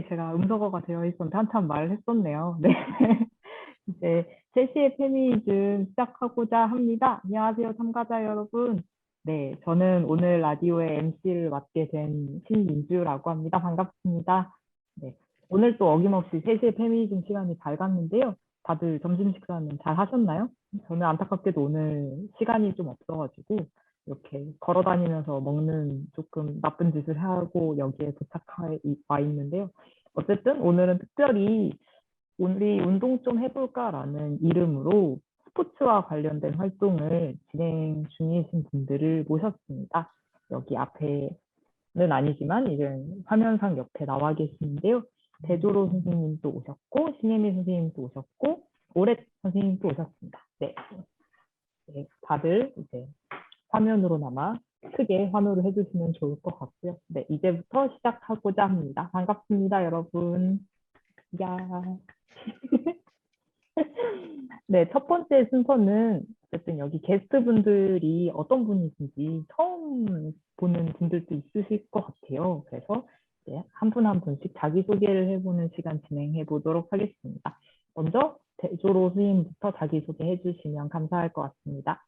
제가 음소거가 되어 있었는데 한참 말을 했었네요. 네. 이제 3시의 페미니즘 시작하고자 합니다. 안녕하세요, 참가자 여러분. 네, 저는 오늘 라디오의 MC를 맡게 된 신민주라고 합니다. 반갑습니다. 네, 오늘 또 어김없이 3시의 페미니즘 시간이 밝았는데요. 다들 점심 식사는 잘 하셨나요? 저는 안타깝게도 오늘 시간이 좀 없어가지고 이렇게 걸어 다니면서 먹는 조금 나쁜 짓을 하고 여기에 도착와 있는데요. 어쨌든 오늘은 특별히 우리 운동 좀 해볼까라는 이름으로 스포츠와 관련된 활동을 진행 중이신 분들을 모셨습니다. 여기 앞에는 아니지만 이제 화면상 옆에 나와 계시는데요. 대조로 선생님도 오셨고, 신혜미 선생님도 오셨고, 오렛 선생님도 오셨습니다. 네, 네, 다들 이제 화면으로나마 크게 환호를 해주시면 좋을 것 같고요. 네, 이제부터 시작하고자 합니다. 반갑습니다, 여러분. 야. 네, 첫 번째 순서는 어쨌든 여기 게스트분들이 어떤 분이신지 처음 보는 분들도 있으실 것 같아요. 그래서 한 분 한 분씩 자기소개를 해보는 시간 진행해 보도록 하겠습니다. 먼저 대조로 선생님부터 자기소개 해주시면 감사할 것 같습니다.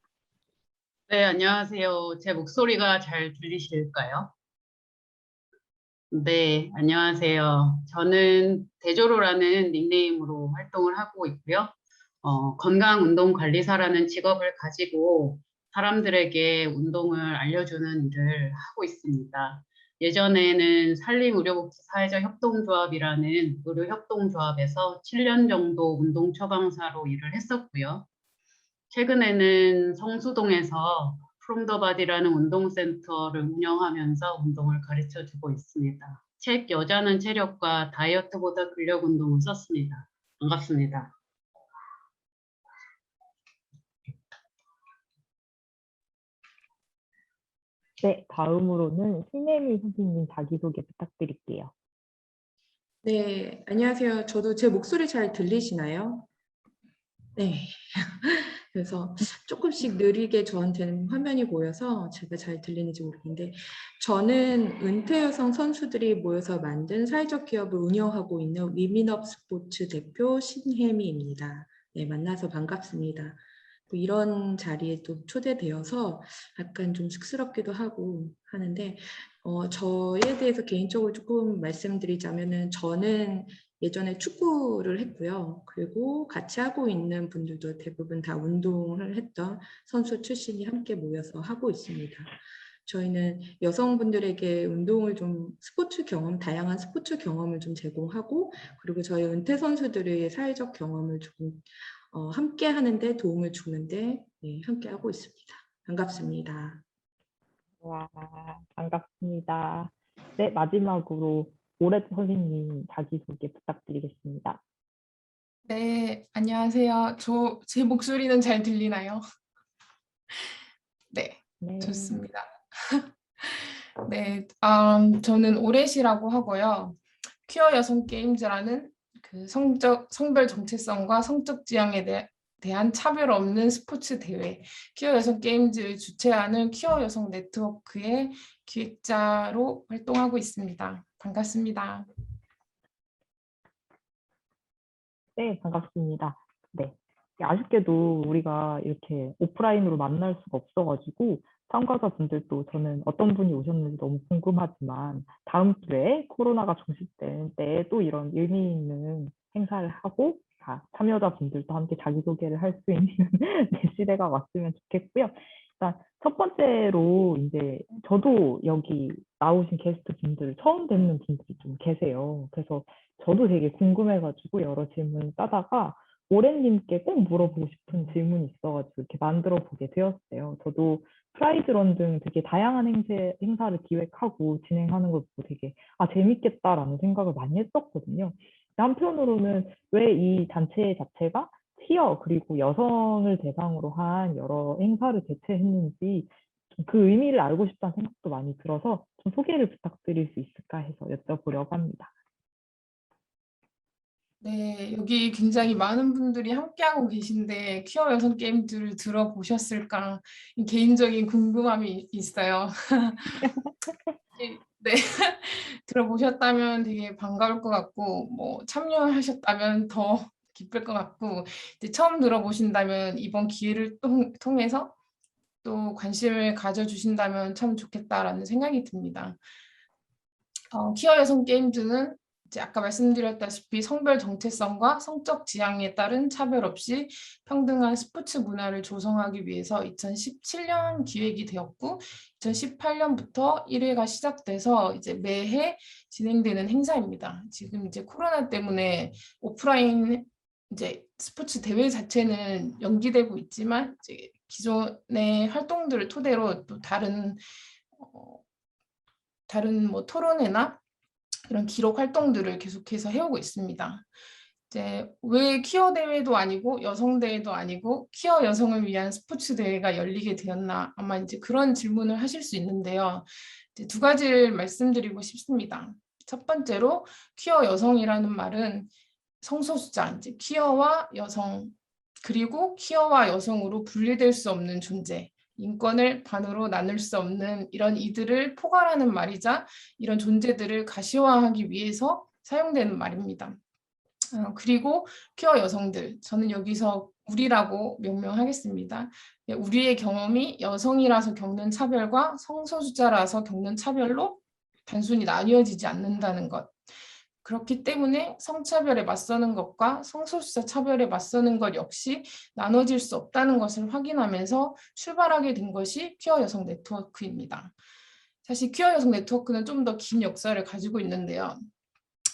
네, 안녕하세요. 제 목소리가 잘 들리실까요? 네, 안녕하세요. 저는 대조로라는 닉네임으로 활동을 하고 있고요. 건강운동관리사라는 직업을 가지고 사람들에게 운동을 알려주는 일을 하고 있습니다. 예전에는 산림의료복지사회적협동조합이라는 의료협동조합에서 7년 정도 운동처방사로 일을 했었고요. 최근에는 성수동에서 프롬 더 바디라는 운동센터를 운영하면서 운동을 가르쳐 주고 있습니다. 책 여자는 체력과 다이어트보다 근력 운동을 썼습니다. 반갑습니다. 네, 다음으로는 신혜미 선생님 자기소개 부탁드릴게요. 네, 안녕하세요. 저도 제 목소리 잘 들리시나요? 네. 그래서 조금씩 느리게 저한테는 화면이 보여서 제가 잘 들리는지 모르겠는데, 저는 은퇴 여성 선수들이 모여서 만든 사회적 기업을 운영하고 있는 위민업 스포츠 대표 신혜미입니다. 네, 만나서 반갑습니다. 또 이런 자리에 또 초대되어서 약간 좀 쑥스럽기도 하고 하는데, 저에 대해서 개인적으로 조금 말씀드리자면은, 저는 예전에 축구를 했고요. 그리고 같이 하고 있는 분들도 대부분 다 운동을 했던 선수 출신이 함께 모여서 하고 있습니다. 저희는 여성분들에게 운동을 좀 스포츠 경험, 다양한 스포츠 경험을 좀 제공하고, 그리고 저희 은퇴 선수들의 사회적 경험을 조금 함께 하는데 도움을 주는데 함께 하고 있습니다. 반갑습니다. 와, 반갑습니다. 네, 마지막으로 오렛 선생님 자기소개 부탁드리겠습니다. 네, 안녕하세요. 제 목소리는 잘 들리나요? 네, 네. 좋습니다. 네, 저는 오렛이라고 하고요. 퀴어 여성 게임즈라는 그 성별 정체성과 성적 지향에 대한 차별 없는 스포츠 대회, 퀴어 여성 게임즈를 주최하는 퀴어 여성 네트워크의 기획자로 활동하고 있습니다. 반갑습니다. 네, 반갑습니다. 네. 아쉽게도 우리가 이렇게 오프라인으로 만날 수가 없어가지고 참가자분들도 저는 어떤 분이 오셨는지 너무 궁금하지만 다음 주에 코로나가 종식된 때에 또 이런 의미 있는 행사를 하고 다 참여자분들도 함께 자기소개를 할 수 있는 네, 시대가 왔으면 좋겠고요. 일단 첫 번째로 이제 저도 여기 나오신 게스트 분들 처음 뵙는 분들이 좀 계세요. 그래서 저도 되게 궁금해가지고 여러 질문을 따다가 오렌님께 꼭 물어보고 싶은 질문이 있어가지고 이렇게 만들어 보게 되었어요. 저도 프라이드런 등 되게 다양한 행사를 기획하고 진행하는 걸 보고 되게 재밌겠다라는 생각을 많이 했었거든요. 한편으로는 왜 이 단체 자체가 퀴어 그리고 여성을 대상으로 한 여러 행사를 개최했는지 그 의미를 알고 싶다는 생각도 많이 들어서 좀 소개를 부탁드릴 수 있을까 해서 여쭤보려고 합니다. 네, 여기 굉장히 많은 분들이 함께하고 계신데 퀴어 여성 게임들을 들어보셨을까 개인적인 궁금함이 있어요. 네, 들어보셨다면 되게 반가울 것 같고, 뭐 참여하셨다면 더 기쁠 것 같고, 이제 처음 들어보신다면 이번 기회를 통해서 또 관심을 가져주신다면 참 좋겠다라는 생각이 듭니다. 퀴어 여성 게임즈는 이제 아까 말씀드렸다시피 성별 정체성과 성적 지향에 따른 차별 없이 평등한 스포츠 문화를 조성하기 위해서 2017년 기획이 되었고 2018년부터 1회가 시작돼서 이제 매해 진행되는 행사입니다. 지금 이제 코로나 때문에 오프라인 이제 스포츠 대회 자체는 연기되고 있지만 이제 기존의 활동들을 토대로 또 다른 뭐 토론회나 이런 기록 활동들을 계속해서 해오고 있습니다. 이제 왜 퀴어 대회도 아니고 여성 대회도 아니고 퀴어 여성을 위한 스포츠 대회가 열리게 되었나 아마 이제 그런 질문을 하실 수 있는데요. 이제 두 가지를 말씀드리고 싶습니다. 첫 번째로 퀴어 여성이라는 말은 성소수자, 이제 퀴어와 여성 그리고 퀴어와 여성으로 분리될 수 없는 존재. 인권을 반으로 나눌 수 없는 이런 이들을 포괄하는 말이자 이런 존재들을 가시화하기 위해서 사용되는 말입니다. 그리고 퀴어 여성들, 저는 여기서 우리라고 명명하겠습니다. 우리의 경험이 여성이라서 겪는 차별과 성소수자라서 겪는 차별로 단순히 나뉘어지지 않는다는 것. 그렇기 때문에 성차별에 맞서는 것과 성소수자 차별에 맞서는 것 역시 나눠질 수 없다는 것을 확인하면서 출발하게 된 것이 퀴어 여성 네트워크입니다. 사실 퀴어 여성 네트워크는 좀 더 긴 역사를 가지고 있는데요.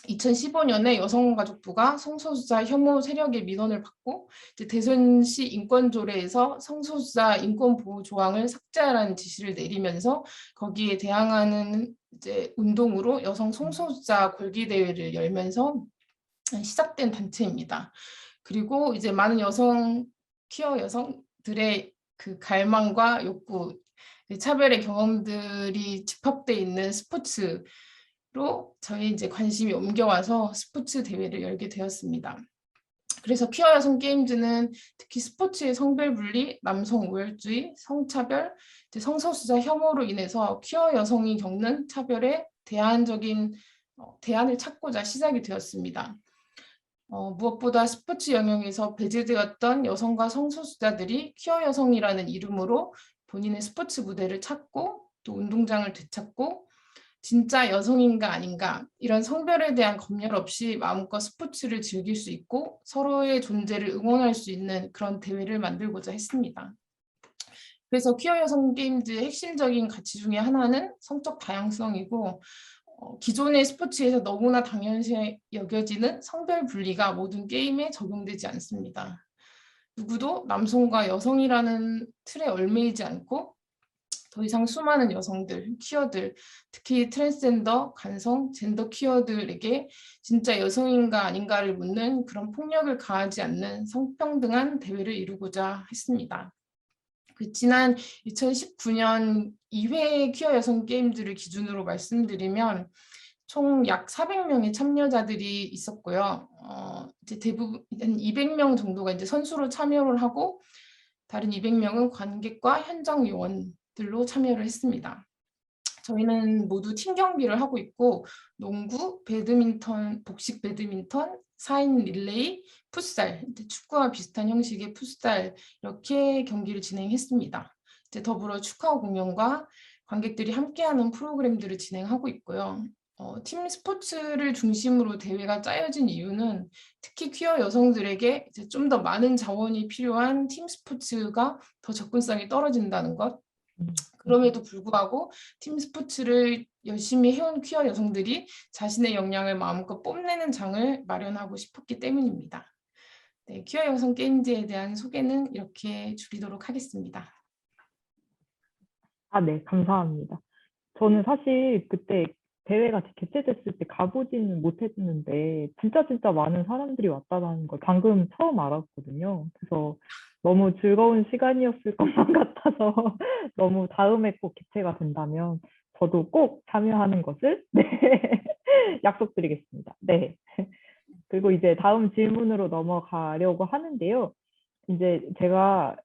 2015년에 여성가족부가 성소수자 혐오 세력의 민원을 받고 이제 대전시 인권조례에서 성소수자 인권보호 조항을 삭제하라는 지시를 내리면서 거기에 대항하는 이제 운동으로 여성 성소수자 골기 대회를 열면서 시작된 단체입니다. 그리고 이제 많은 퀴어 여성들의 그 갈망과 욕구, 차별의 경험들이 집합돼 있는 스포츠 로 저희 이제 관심이 옮겨와서 스포츠 대회를 열게 되었습니다. 그래서 퀴어 여성 게임즈는 특히 스포츠의 성별 분리, 남성 우월주의, 성차별, 성소수자 혐오로 인해서 퀴어 여성이 겪는 차별에 대안을 찾고자 시작이 되었습니다. 무엇보다 스포츠 영역에서 배제되었던 여성과 성소수자들이 퀴어 여성이라는 이름으로 본인의 스포츠 무대를 찾고 또 운동장을 되찾고 진짜 여성인가 아닌가 이런 성별에 대한 검열 없이 마음껏 스포츠를 즐길 수 있고 서로의 존재를 응원할 수 있는 그런 대회를 만들고자 했습니다. 그래서 퀴어 여성 게임즈의 핵심적인 가치 중에 하나는 성적 다양성이고 기존의 스포츠에서 너무나 당연시 여겨지는 성별 분리가 모든 게임에 적용되지 않습니다. 누구도 남성과 여성이라는 틀에 얽매이지 않고 더 이상 수많은 여성들, 퀴어들, 특히 트랜스젠더, 간성, 젠더 퀴어들에게 진짜 여성인가 아닌가를 묻는 그런 폭력을 가하지 않는 성평등한 대회를 이루고자 했습니다. 지난 2019년 2회 퀴어 여성 게임즈를 기준으로 말씀드리면 총 약 400명의 참여자들이 있었고요. 이제 대부분 한 200명 정도가 이제 선수로 참여를 하고 다른 200명은 관객과 현장 요원들로 참여를 했습니다. 저희는 모두 팀 경기를 하고 있고 농구, 배드민턴, 복식 배드민턴, 4인 릴레이, 풋살, 축구와 비슷한 형식의 풋살 이렇게 경기를 진행했습니다. 이제 더불어 축하 공연과 관객들이 함께하는 프로그램들을 진행하고 있고요. 팀 스포츠를 중심으로 대회가 짜여진 이유는 특히 퀴어 여성들에게 좀 더 많은 자원이 필요한 팀 스포츠가 더 접근성이 떨어진다는 것. 그럼에도 불구하고 팀 스포츠를 열심히 해온 퀴어 여성들이 자신의 역량을 마음껏 뽐내는 장을 마련하고 싶었기 때문입니다. 네, 퀴어 여성 게임즈에 대한 소개는 이렇게 줄이도록 하겠습니다. 네, 감사합니다. 저는 사실 그때 대회가 개최됐을 때 가보지는 못했는데 진짜 많은 사람들이 왔다는 걸 방금 처음 알았거든요. 그래서 너무 즐거운 시간이었을 것만 같아서 너무 다음에 꼭 개최가 된다면 저도 꼭 참여하는 것을 네, 약속드리겠습니다. 네. 그리고 이제 다음 질문으로 넘어가려고 하는데요. 이제 제가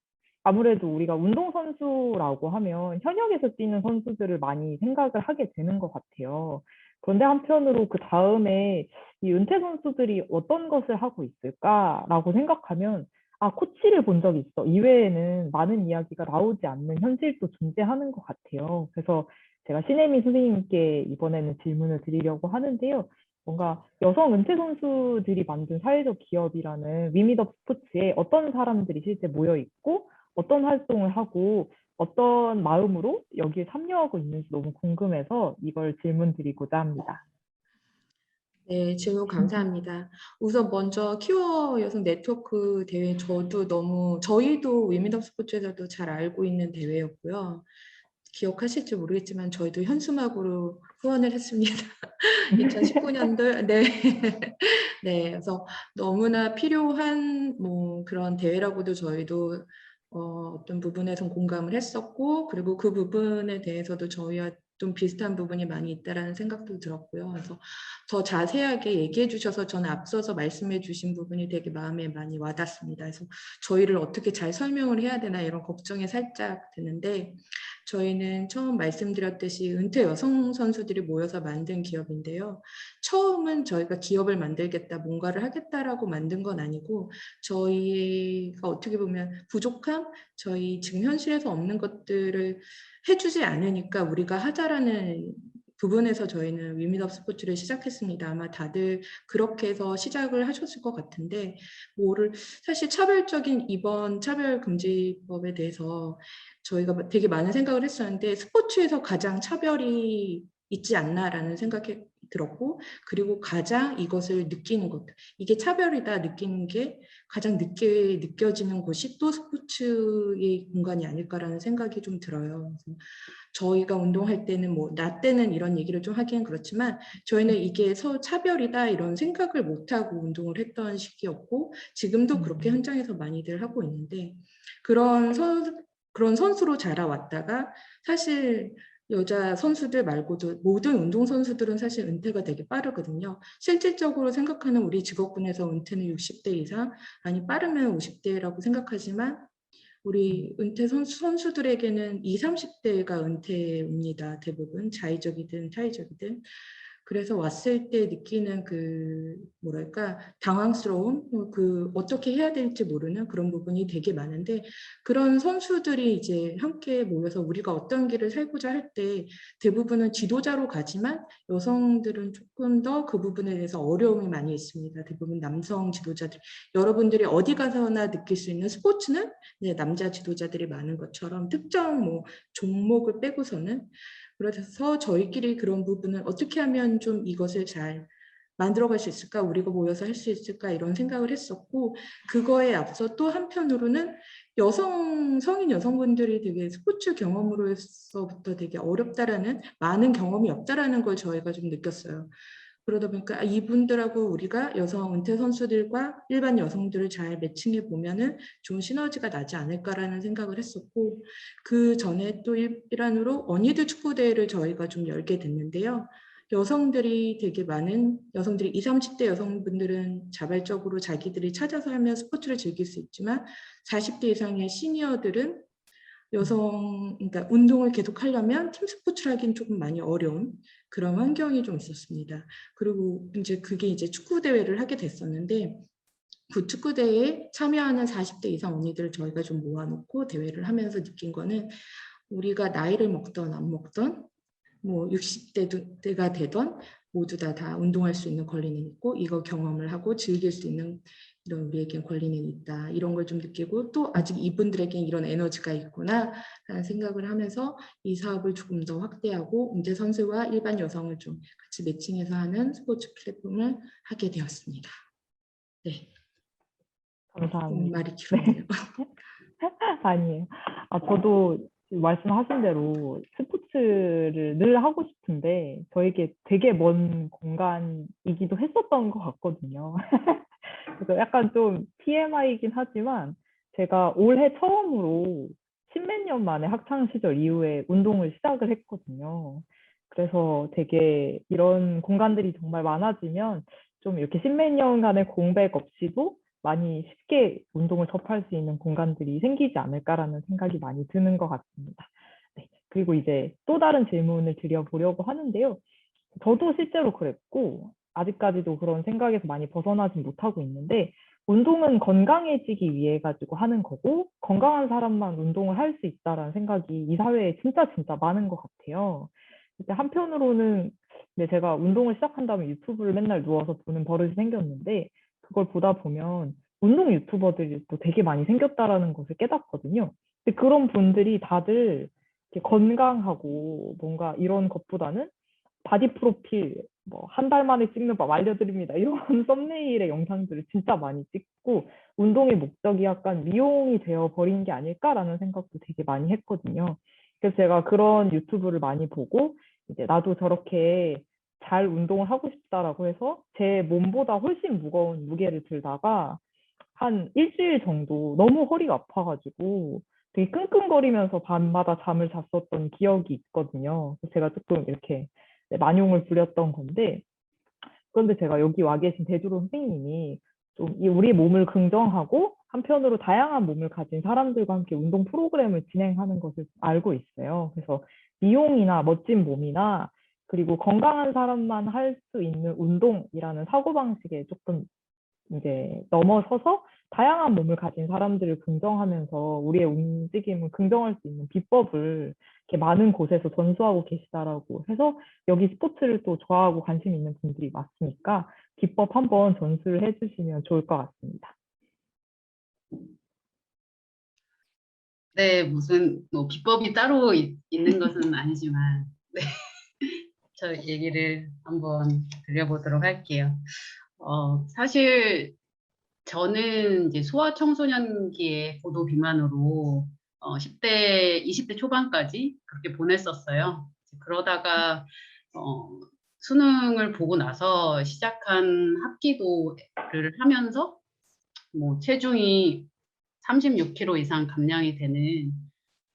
아무래도 우리가 운동선수라고 하면 현역에서 뛰는 선수들을 많이 생각을 하게 되는 것 같아요. 그런데 한편으로 그 다음에 이 은퇴 선수들이 어떤 것을 하고 있을까라고 생각하면 아, 코치를 본 적이 있어. 이외에는 많은 이야기가 나오지 않는 현실도 존재하는 것 같아요. 그래서 제가 신혜미 선생님께 이번에는 질문을 드리려고 하는데요. 뭔가 여성 은퇴 선수들이 만든 사회적 기업이라는 위미더 스포츠에 어떤 사람들이 실제 모여 있고 어떤 활동을 하고 어떤 마음으로 여기에 참여하고 있는지 너무 궁금해서 이걸 질문 드리고자 합니다. 네, 질문 감사합니다. 우선 먼저 키워 여성 네트워크 대회 저희도 위민업 스포츠에서도 잘 알고 있는 대회였고요. 기억하실지 모르겠지만 저희도 현수막으로 후원을 했습니다. 2019년도 네. 네, 그래서 너무나 필요한 그런 대회라고도 저희도 어떤 부분에선 공감을 했었고, 그리고 그 부분에 대해서도 저희와 좀 비슷한 부분이 많이 있다라는 생각도 들었고요. 그래서 더 자세하게 얘기해 주셔서 저는 앞서서 말씀해 주신 부분이 되게 마음에 많이 와닿습니다. 그래서 저희를 어떻게 잘 설명을 해야 되나 이런 걱정이 살짝 드는데, 저희는 처음 말씀드렸듯이 은퇴 여성 선수들이 모여서 만든 기업인데요. 처음은 저희가 기업을 만들겠다, 뭔가를 하겠다라고 만든 건 아니고 저희가 어떻게 보면 부족함, 저희 지금 현실에서 없는 것들을 해주지 않으니까 우리가 하자라는 부분에서 저희는 위민업 스포츠를 시작했습니다. 아마 다들 그렇게 해서 시작을 하셨을 것 같은데 사실 차별적인 이번 차별금지법에 대해서 저희가 되게 많은 생각을 했었는데 스포츠에서 가장 차별이 있지 않나라는 생각이 들었고, 그리고 가장 이것을 느끼는 것, 이게 차별이다 느끼는 게 가장 늦게 느껴지는 곳이 또 스포츠의 공간이 아닐까라는 생각이 좀 들어요. 그래서 저희가 운동할 때는 나 때는 이런 얘기를 좀 하기는 그렇지만 저희는 이게 차별이다 이런 생각을 못하고 운동을 했던 시기였고, 지금도 그렇게 현장에서 많이들 하고 있는데, 그런 선수로 자라왔다가 사실 여자 선수들 말고도 모든 운동선수들은 사실 은퇴가 되게 빠르거든요. 실질적으로 생각하는 우리 직업군에서 은퇴는 60대 이상, 아니 빠르면 50대라고 생각하지만 우리 은퇴 선수들에게는 20, 30대가 은퇴입니다. 대부분 자의적이든 타의적이든. 그래서 왔을 때 느끼는 당황스러움, 어떻게 해야 될지 모르는 그런 부분이 되게 많은데, 그런 선수들이 이제 함께 모여서 우리가 어떤 길을 살고자 할 때 대부분은 지도자로 가지만 여성들은 조금 더 그 부분에 대해서 어려움이 많이 있습니다. 대부분 남성 지도자들, 여러분들이 어디 가서나 느낄 수 있는 스포츠는 남자 지도자들이 많은 것처럼 특정 종목을 빼고서는, 그래서 저희끼리 그런 부분을 어떻게 하면 좀 이것을 잘 만들어갈 수 있을까, 우리가 모여서 할 수 있을까 이런 생각을 했었고, 그거에 앞서 또 한편으로는 성인 여성분들이 되게 스포츠 경험으로서부터 되게 어렵다라는, 많은 경험이 없다라는 걸 저희가 좀 느꼈어요. 그러다 보니까 이분들하고 우리가 여성 은퇴 선수들과 일반 여성들을 잘 매칭해 보면은 좋은 시너지가 나지 않을까라는 생각을 했었고, 그 전에 또 일환으로 언니들 축구 대회를 저희가 좀 열게 됐는데요. 여성들이 20, 30대 여성분들은 자발적으로 자기들이 찾아서 하면 스포츠를 즐길 수 있지만 40대 이상의 시니어들은 그러니까 운동을 계속 하려면 팀 스포츠를 하기는 조금 많이 어려운 그런 환경이 좀 있었습니다. 그리고 그게 축구 대회를 하게 됐었는데, 그 축구 대회에 참여하는 40대 이상 언니들을 저희가 좀 모아놓고 대회를 하면서 느낀 거는, 우리가 나이를 먹던 안 먹던 60대가 되던 모두 다 운동할 수 있는 권리는 있고, 이거 경험을 하고 즐길 수 있는 이런 우리에겐 권리는 있다, 이런 걸 좀 느끼고, 또 아직 이분들에겐 이런 에너지가 있구나 라는 생각을 하면서 이 사업을 조금 더 확대하고 은퇴 선수와 일반 여성을 좀 같이 매칭해서 하는 스포츠 플랫폼을 하게 되었습니다. 네. 감사합니다. 말이 길었네요. 아니에요. 저도 말씀하신 대로 스포츠를 늘 하고 싶은데 저에게 되게 먼 공간이기도 했었던 것 같거든요. 그래서 약간 좀 TMI이긴 하지만 제가 올해 처음으로 십몇 년 만에 학창 시절 이후에 운동을 시작을 했거든요. 그래서 되게 이런 공간들이 정말 많아지면 좀 이렇게 십몇 년간의 공백 없이도 많이 쉽게 운동을 접할 수 있는 공간들이 생기지 않을까라는 생각이 많이 드는 것 같습니다. 네, 그리고 이제 또 다른 질문을 드려보려고 하는데요. 저도 실제로 그랬고 아직까지도 그런 생각에서 많이 벗어나지 못하고 있는데 운동은 건강해지기 위해 가지고 하는 거고 건강한 사람만 운동을 할 수 있다라는 생각이 이 사회에 진짜 많은 것 같아요. 이제 한편으로는 네, 제가 운동을 시작한 다음에 유튜브를 맨날 누워서 보는 버릇이 생겼는데 그걸 보다 보면 운동 유튜버들이 또 되게 많이 생겼다라는 것을 깨닫거든요. 근데 그런 분들이 다들 이렇게 건강하고 뭔가 이런 것보다는 바디 프로필 뭐 한 달 만에 찍는 법 알려드립니다. 이런 썸네일의 영상들을 진짜 많이 찍고 운동의 목적이 약간 미용이 되어 버린 게 아닐까라는 생각도 되게 많이 했거든요. 그래서 제가 그런 유튜브를 많이 보고 이제 나도 저렇게 잘 운동을 하고 싶다라고 해서 제 몸보다 훨씬 무거운 무게를 들다가 한 일주일 정도 너무 허리가 아파가지고 되게 끙끙거리면서 밤마다 잠을 잤었던 기억이 있거든요. 그래서 제가 조금 이렇게 만용을 부렸던 건데 그런데 제가 여기 와 계신 대주로 선생님이 좀 이 우리 몸을 긍정하고 한편으로 다양한 몸을 가진 사람들과 함께 운동 프로그램을 진행하는 것을 알고 있어요. 그래서 미용이나 멋진 몸이나 그리고 건강한 사람만 할 수 있는 운동이라는 사고방식에 조금 이제 넘어서서 다양한 몸을 가진 사람들을 긍정하면서 우리의 움직임을 긍정할 수 있는 비법을 이렇게 많은 곳에서 전수하고 계시다라고 해서 여기 스포츠를 또 좋아하고 관심 있는 분들이 많으니까 비법 한번 전수를 해주시면 좋을 것 같습니다. 네, 무슨 뭐 비법이 따로 있는 것은 아니지만 네, 저 얘기를 한번 드려보도록 할게요. 사실 저는 이제 소아청소년기에 고도 비만으로 10대, 20대 초반까지 그렇게 보냈었어요. 그러다가 수능을 보고 나서 시작한 합기도를 하면서 뭐 체중이 36kg 이상 감량이 되는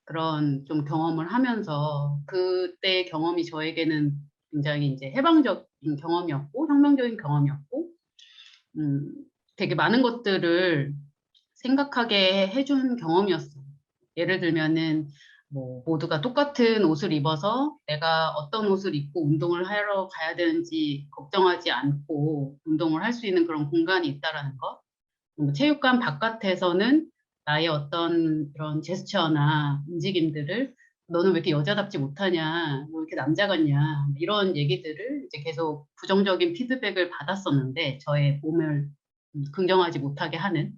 그런 좀 경험을 하면서 그때 경험이 저에게는 굉장히 이제 해방적인 경험이었고 혁명적인 경험이었고 되게 많은 것들을 생각하게 해준 경험이었어요. 예를 들면은 뭐 모두가 똑같은 옷을 입어서 내가 어떤 옷을 입고 운동을 하러 가야 되는지 걱정하지 않고 운동을 할 수 있는 그런 공간이 있다라는 것. 체육관 바깥에서는 나의 어떤 그런 제스처나 움직임들을 너는 왜 이렇게 여자답지 못하냐, 뭐 이렇게 남자 같냐, 이런 얘기들을 이제 계속 부정적인 피드백을 받았었는데 저의 몸을 긍정하지 못하게 하는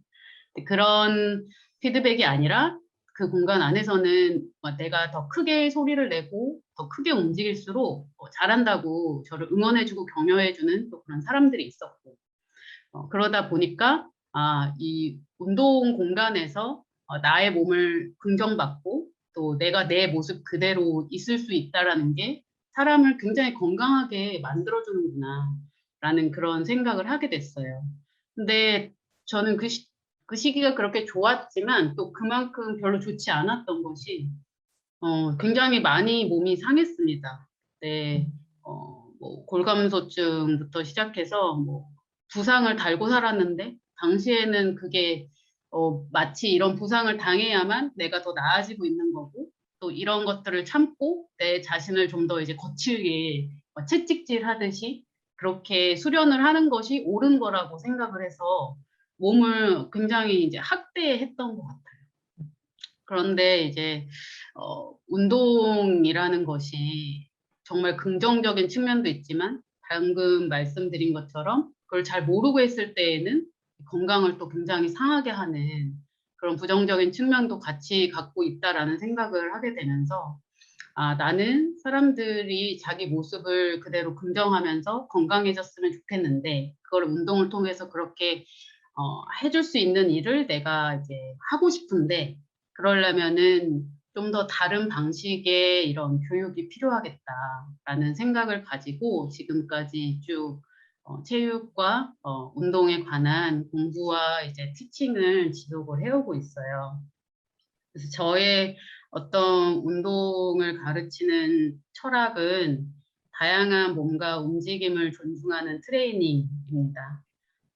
그런 피드백이 아니라 그 공간 안에서는 내가 더 크게 소리를 내고 더 크게 움직일수록 잘한다고 저를 응원해주고 격려해주는 또 그런 사람들이 있었고 그러다 보니까 이 운동 공간에서 나의 몸을 긍정받고 또 내가 내 모습 그대로 있을 수 있다라는 게 사람을 굉장히 건강하게 만들어주는구나 라는 그런 생각을 하게 됐어요. 근데 저는 그 시기가 그렇게 좋았지만 또 그만큼 별로 좋지 않았던 것이 굉장히 많이 몸이 상했습니다. 네, 뭐 골감소증부터 시작해서 뭐 부상을 달고 살았는데 당시에는 그게 마치 이런 부상을 당해야만 내가 더 나아지고 있는 거고 또 이런 것들을 참고 내 자신을 좀 더 이제 거칠게 채찍질 하듯이 그렇게 수련을 하는 것이 옳은 거라고 생각을 해서 몸을 굉장히 이제 학대했던 것 같아요. 그런데 이제 운동이라는 것이 정말 긍정적인 측면도 있지만 방금 말씀드린 것처럼 그걸 잘 모르고 했을 때에는 건강을 또 굉장히 상하게 하는 그런 부정적인 측면도 같이 갖고 있다라는 생각을 하게 되면서 나는 사람들이 자기 모습을 그대로 긍정하면서 건강해졌으면 좋겠는데 그걸 운동을 통해서 그렇게 해줄 수 있는 일을 내가 이제 하고 싶은데 그러려면은 좀 더 다른 방식의 이런 교육이 필요하겠다라는 생각을 가지고 지금까지 쭉 체육과 운동에 관한 공부와 이제 티칭을 지속을 해오고 있어요. 그래서 저의 어떤 운동을 가르치는 철학은 다양한 몸과 움직임을 존중하는 트레이닝입니다.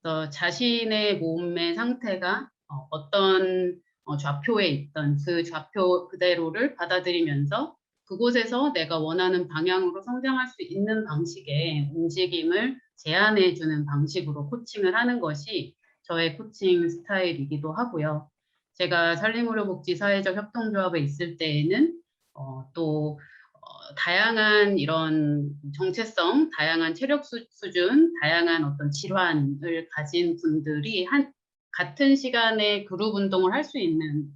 그래서 자신의 몸의 상태가 어떤 좌표에 있던 그 좌표 그대로를 받아들이면서 그곳에서 내가 원하는 방향으로 성장할 수 있는 방식의 움직임을 제안해 주는 방식으로 코칭을 하는 것이 저의 코칭 스타일이기도 하고요. 제가 산림의료복지 사회적 협동조합에 있을 때에는 또 다양한 이런 정체성, 다양한 체력 수준, 다양한 어떤 질환을 가진 분들이 같은 시간에 그룹 운동을 할 수 있는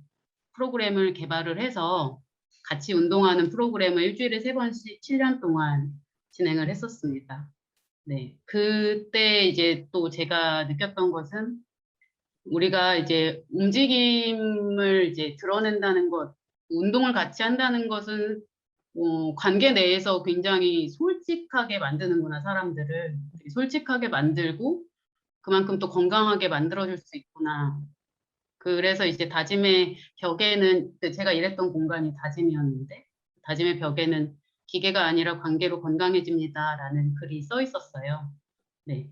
프로그램을 개발을 해서 같이 운동하는 프로그램을 일주일에 3번씩 7년 동안 진행을 했었습니다. 네. 그때 이제 또 제가 느꼈던 것은 우리가 이제 움직임을 이제 드러낸다는 것, 운동을 같이 한다는 것은 관계 내에서 굉장히 솔직하게 만드는구나, 사람들을. 되게 솔직하게 만들고 그만큼 또 건강하게 만들어줄 수 있구나. 그래서 이제 다짐의 벽에는 제가 일했던 공간이 다짐이었는데 다짐의 벽에는 기계가 아니라 관계로 건강해집니다라는 글이 써 있었어요. 네.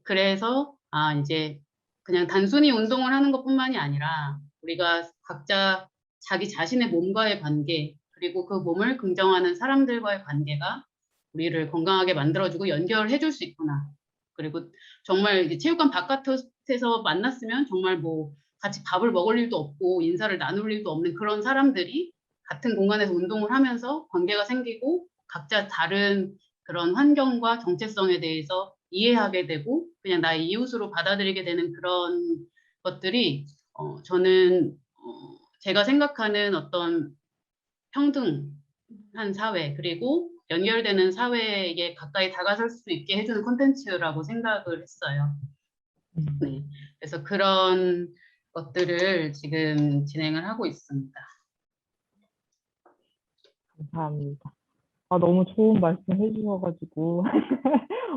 그래서 이제 그냥 단순히 운동을 하는 것뿐만이 아니라 우리가 각자 자기 자신의 몸과의 관계 그리고 그 몸을 긍정하는 사람들과의 관계가 우리를 건강하게 만들어주고 연결해 줄 수 있구나. 그리고 정말 이제 체육관 바깥에서 만났으면 정말 뭐 같이 밥을 먹을 일도 없고 인사를 나눌 일도 없는 그런 사람들이 같은 공간에서 운동을 하면서 관계가 생기고 각자 다른 그런 환경과 정체성에 대해서 이해하게 되고 그냥 나의 이웃으로 받아들이게 되는 그런 것들이 저는 제가 생각하는 어떤 평등한 사회 그리고 연결되는 사회에 가까이 다가설 수 있게 해주는 콘텐츠라고 생각을 했어요. 네, 그래서 그런 것들을 지금 진행을 하고 있습니다. 감사합니다. 너무 좋은 말씀 해주셔가지고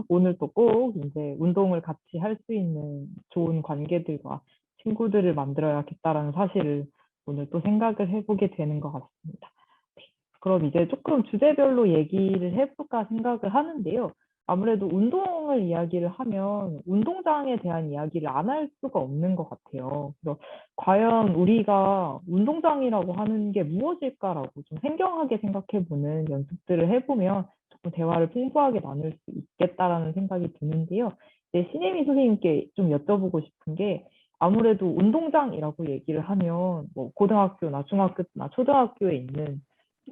오늘 또 꼭 이제 운동을 같이 할 수 있는 좋은 관계들과 친구들을 만들어야겠다라는 사실을 오늘 또 생각을 해보게 되는 것 같습니다. 네. 그럼 이제 조금 주제별로 얘기를 해볼까 생각을 하는데요. 아무래도 운동을 이야기를 하면 운동장에 대한 이야기를 안 할 수가 없는 것 같아요. 그래서 과연 우리가 운동장이라고 하는 게 무엇일까라고 좀 생경하게 생각해보는 연습들을 해보면 조금 대화를 풍부하게 나눌 수 있겠다라는 생각이 드는데요. 이제 신혜미 선생님께 좀 여쭤보고 싶은 게 아무래도 운동장이라고 얘기를 하면 뭐 고등학교나 중학교나 초등학교에 있는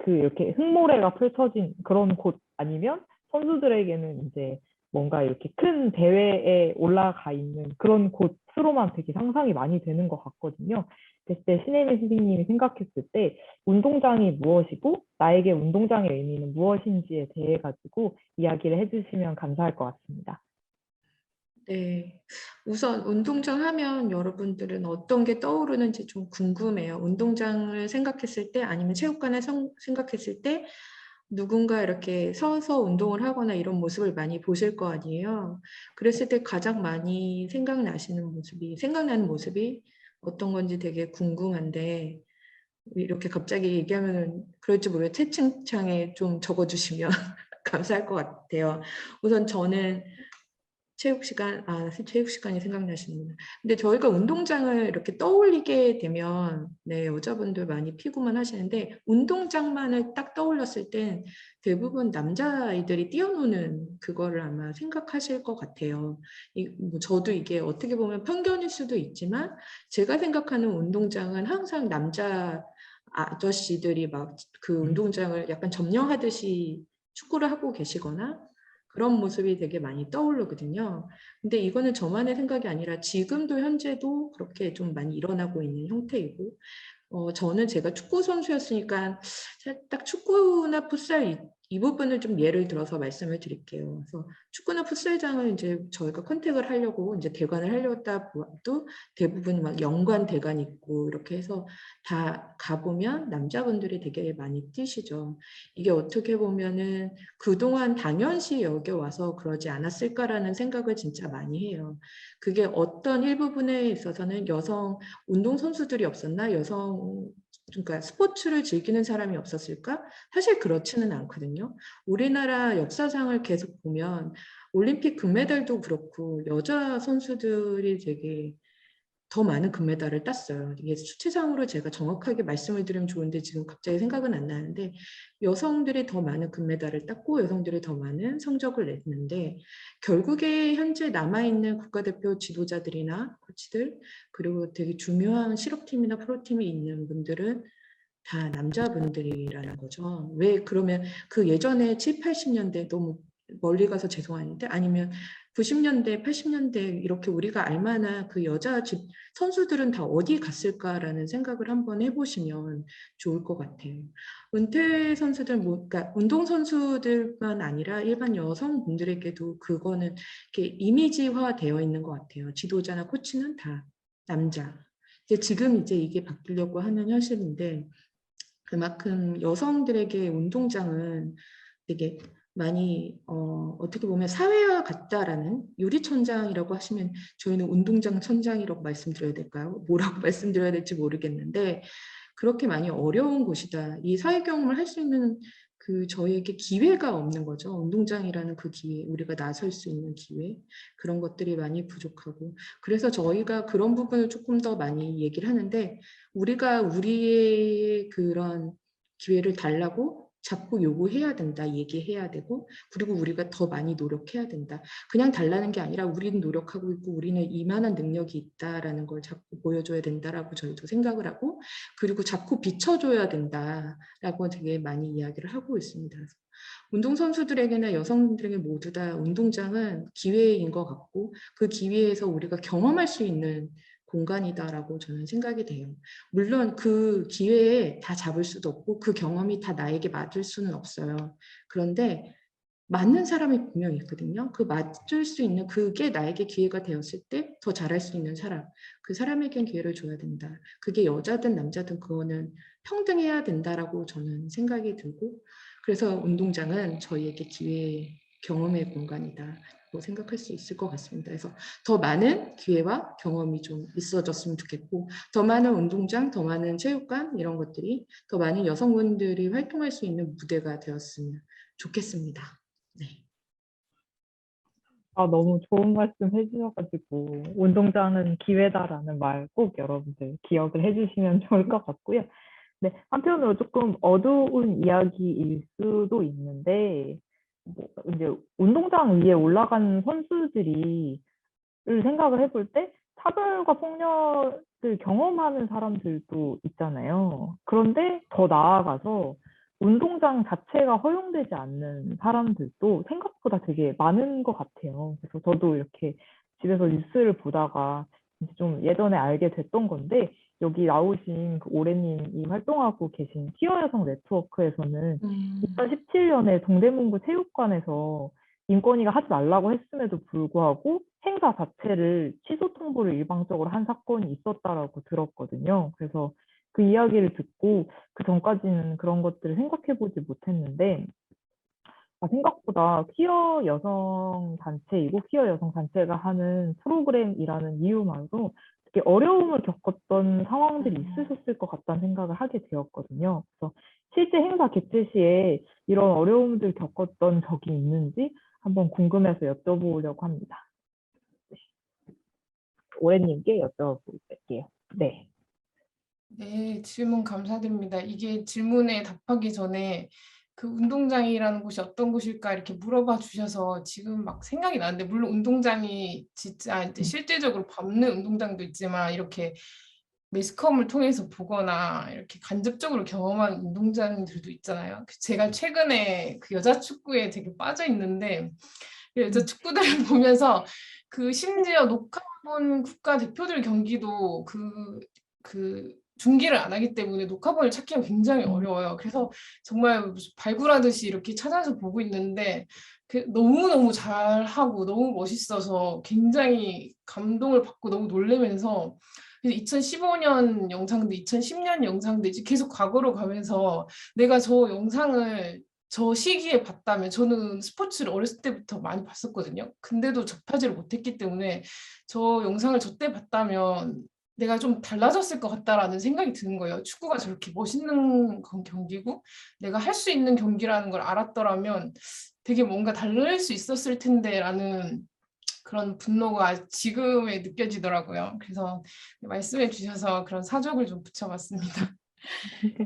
그 이렇게 흙모래가 펼쳐진 그런 곳 아니면 선수들에게는 이제 뭔가 이렇게 큰 대회에 올라가 있는 그런 곳으로만 되게 상상이 많이 되는 것 같거든요. 그때 신혜미 선생님이 생각했을 때 운동장이 무엇이고 나에게 운동장의 의미는 무엇인지에 대해 가지고 이야기를 해주시면 감사할 것 같습니다. 네, 우선 운동장 하면 여러분들은 어떤 게 떠오르는지 좀 궁금해요. 운동장을 생각했을 때 아니면 체육관을 생각했을 때 누군가 이렇게 서서 운동을 하거나 이런 모습을 많이 보실 거 아니에요. 그랬을 때 가장 많이 생각나는 모습이 어떤 건지 되게 궁금한데 이렇게 갑자기 얘기하면 그럴지 모르겠어요. 채팅창에 좀 적어주시면 감사할 것 같아요. 우선 저는 체육 시간이 생각나시는구나. 근데 저희가 운동장을 이렇게 떠올리게 되면, 네, 여자분들 많이 피구만 하시는데, 운동장만을 딱 떠올렸을 땐 대부분 남자아이들이 뛰어노는 그거를 아마 생각하실 것 같아요. 뭐 저도 이게 어떻게 보면 편견일 수도 있지만, 제가 생각하는 운동장은 항상 남자 아저씨들이 막 그 운동장을 약간 점령하듯이 축구를 하고 계시거나, 그런 모습이 되게 많이 떠오르거든요. 근데 이거는 저만의 생각이 아니라 지금도 현재도 그렇게 좀 많이 일어나고 있는 형태이고, 저는 제가 축구 선수였으니까 딱 축구나 풋살 이 부분을 좀 예를 들어서 말씀을 드릴게요. 그래서 축구나 풋살장을 이제 저희가 컨택을 하려고 이제 대관을 하려다 보아도 대부분 막 연관 대관 있고 이렇게 해서 다 가보면 남자분들이 되게 많이 뛰시죠. 이게 어떻게 보면은 그동안 당연시 여겨와서 그러지 않았을까라는 생각을 진짜 많이 해요. 그게 어떤 일부분에 있어서는 여성 운동선수들이 없었나? 여성 그러니까 스포츠를 즐기는 사람이 없었을까? 사실 그렇지는 않거든요. 우리나라 역사상을 계속 보면 올림픽 금메달도 그렇고 여자 선수들이 되게 더 많은 금메달을 땄어요. 이게 수치상으로 제가 정확하게 말씀을 드리면 좋은데 지금 갑자기 생각은 안 나는데 여성들이 더 많은 금메달을 땄고 여성들이 더 많은 성적을 냈는데 결국에 현재 남아있는 국가대표 지도자들이나 코치들 그리고 되게 중요한 실업팀이나 프로팀이 있는 분들은 다 남자분들이라는 거죠. 왜 그러면 그 예전에 7, 80년대 너무 멀리 가서 죄송한데 아니면 90년대, 80년대 이렇게 우리가 알만한 그 여자 선수들은 다 어디 갔을까라는 생각을 한번 해보시면 좋을 것 같아요. 은퇴 선수들, 그러니까 운동 선수들만 아니라 일반 여성분들에게도 그거는 이렇게 이미지화 되어 있는 것 같아요. 지도자나 코치는 다 남자. 지금 이제 이게 바뀌려고 하는 현실인데 그만큼 여성들에게 운동장은 되게 많이 어떻게 보면 사회와 같다라는 유리천장이라고 하시면 저희는 운동장 천장이라고 말씀드려야 될까요? 뭐라고 말씀드려야 될지 모르겠는데 그렇게 많이 어려운 곳이다. 이 사회 경험을 할 수 있는 그 저희에게 기회가 없는 거죠. 운동장이라는 그 기회, 우리가 나설 수 있는 기회 그런 것들이 많이 부족하고 그래서 저희가 그런 부분을 조금 더 많이 얘기를 하는데 우리가 우리의 그런 기회를 달라고 자꾸 요구해야 된다, 얘기해야 되고 그리고 우리가 더 많이 노력해야 된다. 그냥 달라는 게 아니라 우리는 노력하고 있고 우리는 이만한 능력이 있다라는 걸 자꾸 보여줘야 된다라고 저희도 생각을 하고 그리고 자꾸 비춰줘야 된다라고 되게 많이 이야기를 하고 있습니다. 운동선수들에게나 여성들에게 모두 다 운동장은 기회인 것 같고 그 기회에서 우리가 경험할 수 있는 공간이다라고 저는 생각이 돼요. 물론 그 기회에 다 잡을 수도 없고 그 경험이 다 나에게 맞을 수는 없어요. 그런데 맞는 사람이 분명히 있거든요. 그 맞을 수 있는 그게 나에게 기회가 되었을 때 더 잘할 수 있는 사람. 그 사람에겐 기회를 줘야 된다. 그게 여자든 남자든 그거는 평등해야 된다라고 저는 생각이 들고 그래서 운동장은 저희에게 기회의 경험의 공간이다라고 생각할 수 있을 것 같습니다. 그래서 더 많은 기회와 경험이 좀 있어졌으면 좋겠고 더 많은 운동장, 더 많은 체육관 이런 것들이 더 많은 여성분들이 활동할 수 있는 무대가 되었으면 좋겠습니다. 네. 너무 좋은 말씀 해주셔가지고 운동장은 기회다라는 말 꼭 여러분들 기억을 해주시면 좋을 것 같고요. 네, 한편으로 조금 어두운 이야기일 수도 있는데 이제 운동장 위에 올라간 선수들이 생각을 해볼 때 차별과 폭력을 경험하는 사람들도 있잖아요. 그런데 더 나아가서 운동장 자체가 허용되지 않는 사람들도 생각보다 되게 많은 것 같아요. 그래서 저도 이렇게 집에서 뉴스를 보다가 좀 예전에 알게 됐던 건데 여기 나오신 그 오래님이 활동하고 계신 퀴어 여성 네트워크에서는 2017년에 동대문구 체육관에서 인권위가 하지 말라고 했음에도 불구하고 행사 자체를 취소 통보를 일방적으로 한 사건이 있었다라고 들었거든요. 그래서 그 이야기를 듣고 그 전까지는 그런 것들을 생각해보지 못했는데 생각보다 퀴어 여성 단체이고 퀴어 여성 단체가 하는 프로그램이라는 이유만으로 되게 어려움을 겪었던 상황들이 있으셨을 것 같다는 생각을 하게 되었거든요. 그래서 실제 행사 개최 시에 이런 어려움들 겪었던 적이 있는지 한번 궁금해서 여쭤보려고 합니다. 오래님께 여쭤볼게요. 네. 네, 질문 감사드립니다. 이게 질문에 답하기 전에 그 운동장이라는 곳이 어떤 곳일까 이렇게 물어봐 주셔서 지금 막 생각이 나는데 물론 운동장이 진짜 이제 실질적으로 밟는 운동장도 있지만 이렇게 매스컴을 통해서 보거나 이렇게 간접적으로 경험한 운동장들도 있잖아요. 제가 최근에 그 여자 축구에 되게 빠져 있는데 여자 축구들을 보면서 그 심지어 녹화본 국가대표들 경기도 그 중계를 안 하기 때문에 녹화본을 찾기가 굉장히 어려워요. 그래서 정말 발굴하듯이 이렇게 찾아서 보고 있는데 너무너무 잘하고 너무 멋있어서 굉장히 감동을 받고 너무 놀라면서 2015년 영상도 2010년 영상도 이제 계속 과거로 가면서 내가 저 영상을 저 시기에 봤다면 저는 스포츠를 어렸을 때부터 많이 봤었거든요. 근데도 접하지를 못했기 때문에 저 영상을 저 때 봤다면 내가 좀 달라졌을 것 같다라는 생각이 드는 거예요. 축구가 저렇게 멋있는 경기고 내가 할 수 있는 경기라는 걸 알았더라면 되게 뭔가 다를 수 있었을 텐데라는 그런 분노가 지금에 느껴지더라고요. 그래서 말씀해 주셔서 그런 사족을 좀 붙여봤습니다.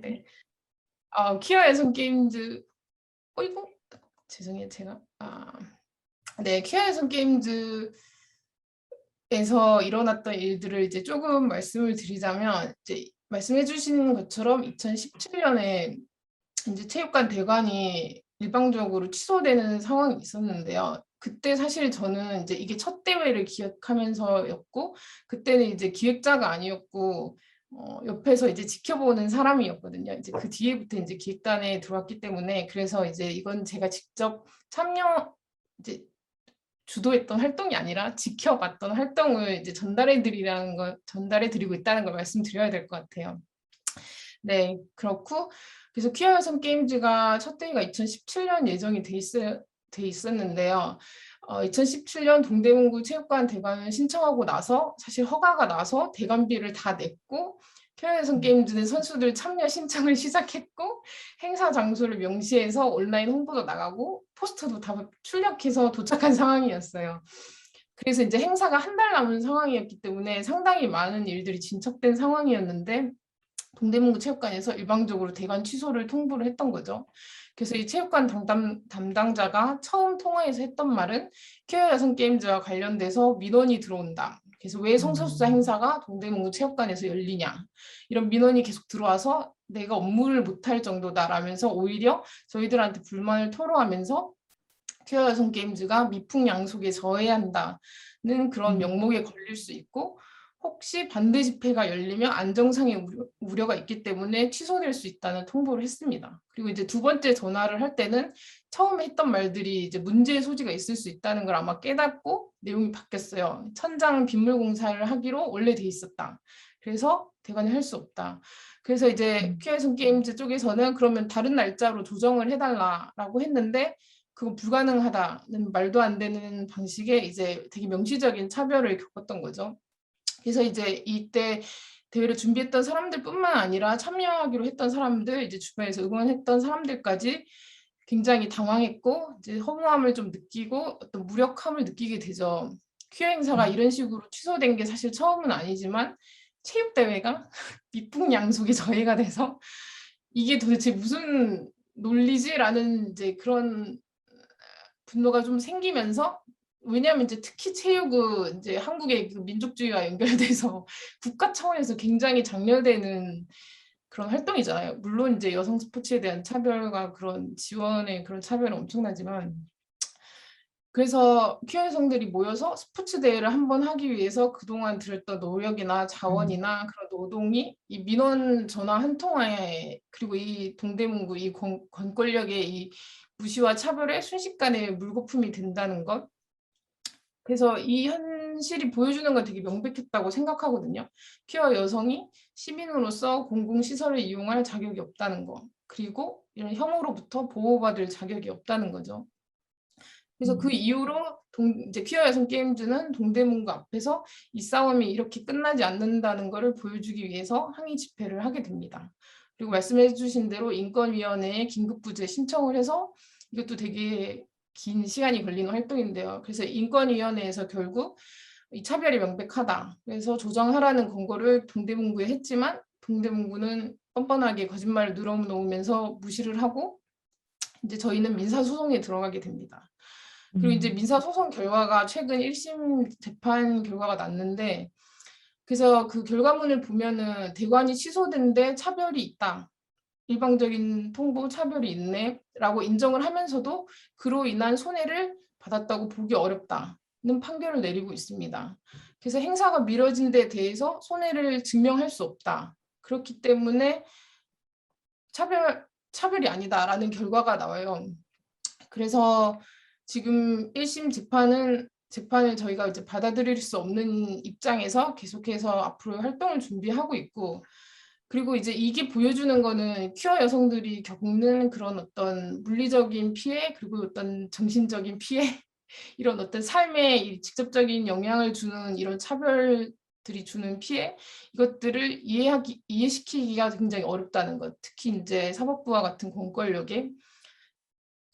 네. 퀴어 여성 게임즈, 어이구, 죄송해요, 제가. 네, 퀴어 여성 게임즈에서 일어났던 일들을 이제 조금 말씀을 드리자면, 이제 말씀해 주신 것처럼 2017년에 이제 체육관 대관이 일방적으로 취소되는 상황이 있었는데요. 그때 사실 저는 이제 이게 첫 대회를 기획하면서였고, 그때는 이제 기획자가 아니었고, 옆에서 이제 지켜보는 사람이었거든요. 이제 그 뒤에부터 이제 기획단에 들어왔기 때문에, 그래서 이제 이건 제가 직접 이제 주도했던 활동이 아니라 지켜봤던 활동을 이제 전달해드리고 있다는 걸 말씀드려야 될 것 같아요. 네, 그렇고 그래서 퀴어 여성 게임즈가 첫 대회가 2017년 예정이 돼 있었는데요. 2017년 동대문구 체육관 대관을 신청하고 나서 사실 허가가 나서 대관비를 다 냈고 퀴어 여성 게임즈는 선수들 참여 신청을 시작했고 행사 장소를 명시해서 온라인 홍보도 나가고 포스터도 다 출력해서 도착한 상황이었어요. 그래서 이제 행사가 한 달 남은 상황이었기 때문에 상당히 많은 일들이 진척된 상황이었는데 동대문구 체육관에서 일방적으로 대관 취소를 통보를 했던 거죠. 그래서 이 체육관 담당자가 처음 통화에서 했던 말은 퀴어 여성 게임즈와 관련돼서 민원이 들어온다. 그래서 왜 성소수자 행사가 동대문구 체육관에서 열리냐. 이런 민원이 계속 들어와서 내가 업무를 못할 정도다라면서 오히려 저희들한테 불만을 토로하면서 퀴어 여성 게임즈가 미풍양속에 져야 한다는 그런 명목에 걸릴 수 있고 혹시 반대 집회가 열리면 안정상의 우려가 있기 때문에 취소될 수 있다는 통보를 했습니다. 그리고 이제 두 번째 전화를 할 때는 처음에 했던 말들이 이제 문제의 소지가 있을 수 있다는 걸 아마 깨닫고 내용이 바뀌었어요. 천장 빗물 공사를 하기로 원래 돼 있었다. 그래서 대관을 할 수 없다. 그래서 이제 퀴어 여성 게임즈 쪽에서는 그러면 다른 날짜로 조정을 해달라고 했는데 그거 불가능하다는 말도 안 되는 방식의 이제 되게 명시적인 차별을 겪었던 거죠. 그래서 이제 이때 대회를 준비했던 사람들뿐만 아니라 참여하기로 했던 사람들, 이제 주변에서 응원했던 사람들까지 굉장히 당황했고 이제 허무함을 좀 느끼고 어떤 무력함을 느끼게 되죠. 퀴어 행사가 이런 식으로 취소된 게 사실 처음은 아니지만 체육대회가 미풍양속의 저해가 돼서 이게 도대체 무슨 논리지라는 이제 그런 분노가 좀 생기면서 왜냐하면 이제 특히 체육은 이제 한국의 그 민족주의와 연결돼서 국가 차원에서 굉장히 장려되는 그런 활동이잖아요. 물론 이제 여성 스포츠에 대한 차별과 그런 지원의 그런 차별은 엄청나지만 그래서 퀴어 여성들이 모여서 스포츠 대회를 한번 하기 위해서 그동안 들였던 노력이나 자원이나 그런 노동이 이 민원 전화 한 통화에 그리고 이 동대문구 이 권권력의 이 무시와 차별에 순식간에 물거품이 된다는 것. 그래서 이 현실이 보여주는 건 되게 명백했다고 생각하거든요. 퀴어 여성이 시민으로서 공공시설을 이용할 자격이 없다는 거. 그리고 이런 혐오로부터 보호받을 자격이 없다는 거죠. 그래서 그 이후로 이제 퀴어 여성 게임즈는 동대문구 앞에서 이 싸움이 이렇게 끝나지 않는다는 것을 보여주기 위해서 항의 집회를 하게 됩니다. 그리고 말씀해 주신 대로 인권위원회에 긴급구제 신청을 해서 이것도 되게 긴 시간이 걸리는 활동인데요. 그래서 인권위원회에서 결국 이 차별이 명백하다. 그래서 조정하라는 권고를 동대문구에 했지만 동대문구는 뻔뻔하게 거짓말을 늘어놓으면서 무시를 하고 이제 저희는 민사소송에 들어가게 됩니다. 그리고 이제 민사소송 결과가 최근 1심 재판 결과가 났는데 그래서 그 결과문을 보면은 대관이 취소된데 차별이 있다. 일방적인 통보 차별이 있네 라고 인정을 하면서도 그로 인한 손해를 받았다고 보기 어렵다는 판결을 내리고 있습니다. 그래서 행사가 미뤄진 데 대해서 손해를 증명할 수 없다. 그렇기 때문에 차별이 아니다라는 결과가 나와요. 그래서 지금 1심 재판을 저희가 이제 받아들일 수 없는 입장에서 계속해서 앞으로 활동을 준비하고 있고 그리고 이제 이게 보여주는 거는 퀴어 여성들이 겪는 그런 어떤 물리적인 피해 그리고 어떤 정신적인 피해 이런 어떤 삶에 직접적인 영향을 주는 이런 차별들을 것들이 주는 피해, 이것들을 이해시키기가 굉장히 어렵다는 것. 특히 이제 사법부와 같은 공권력에.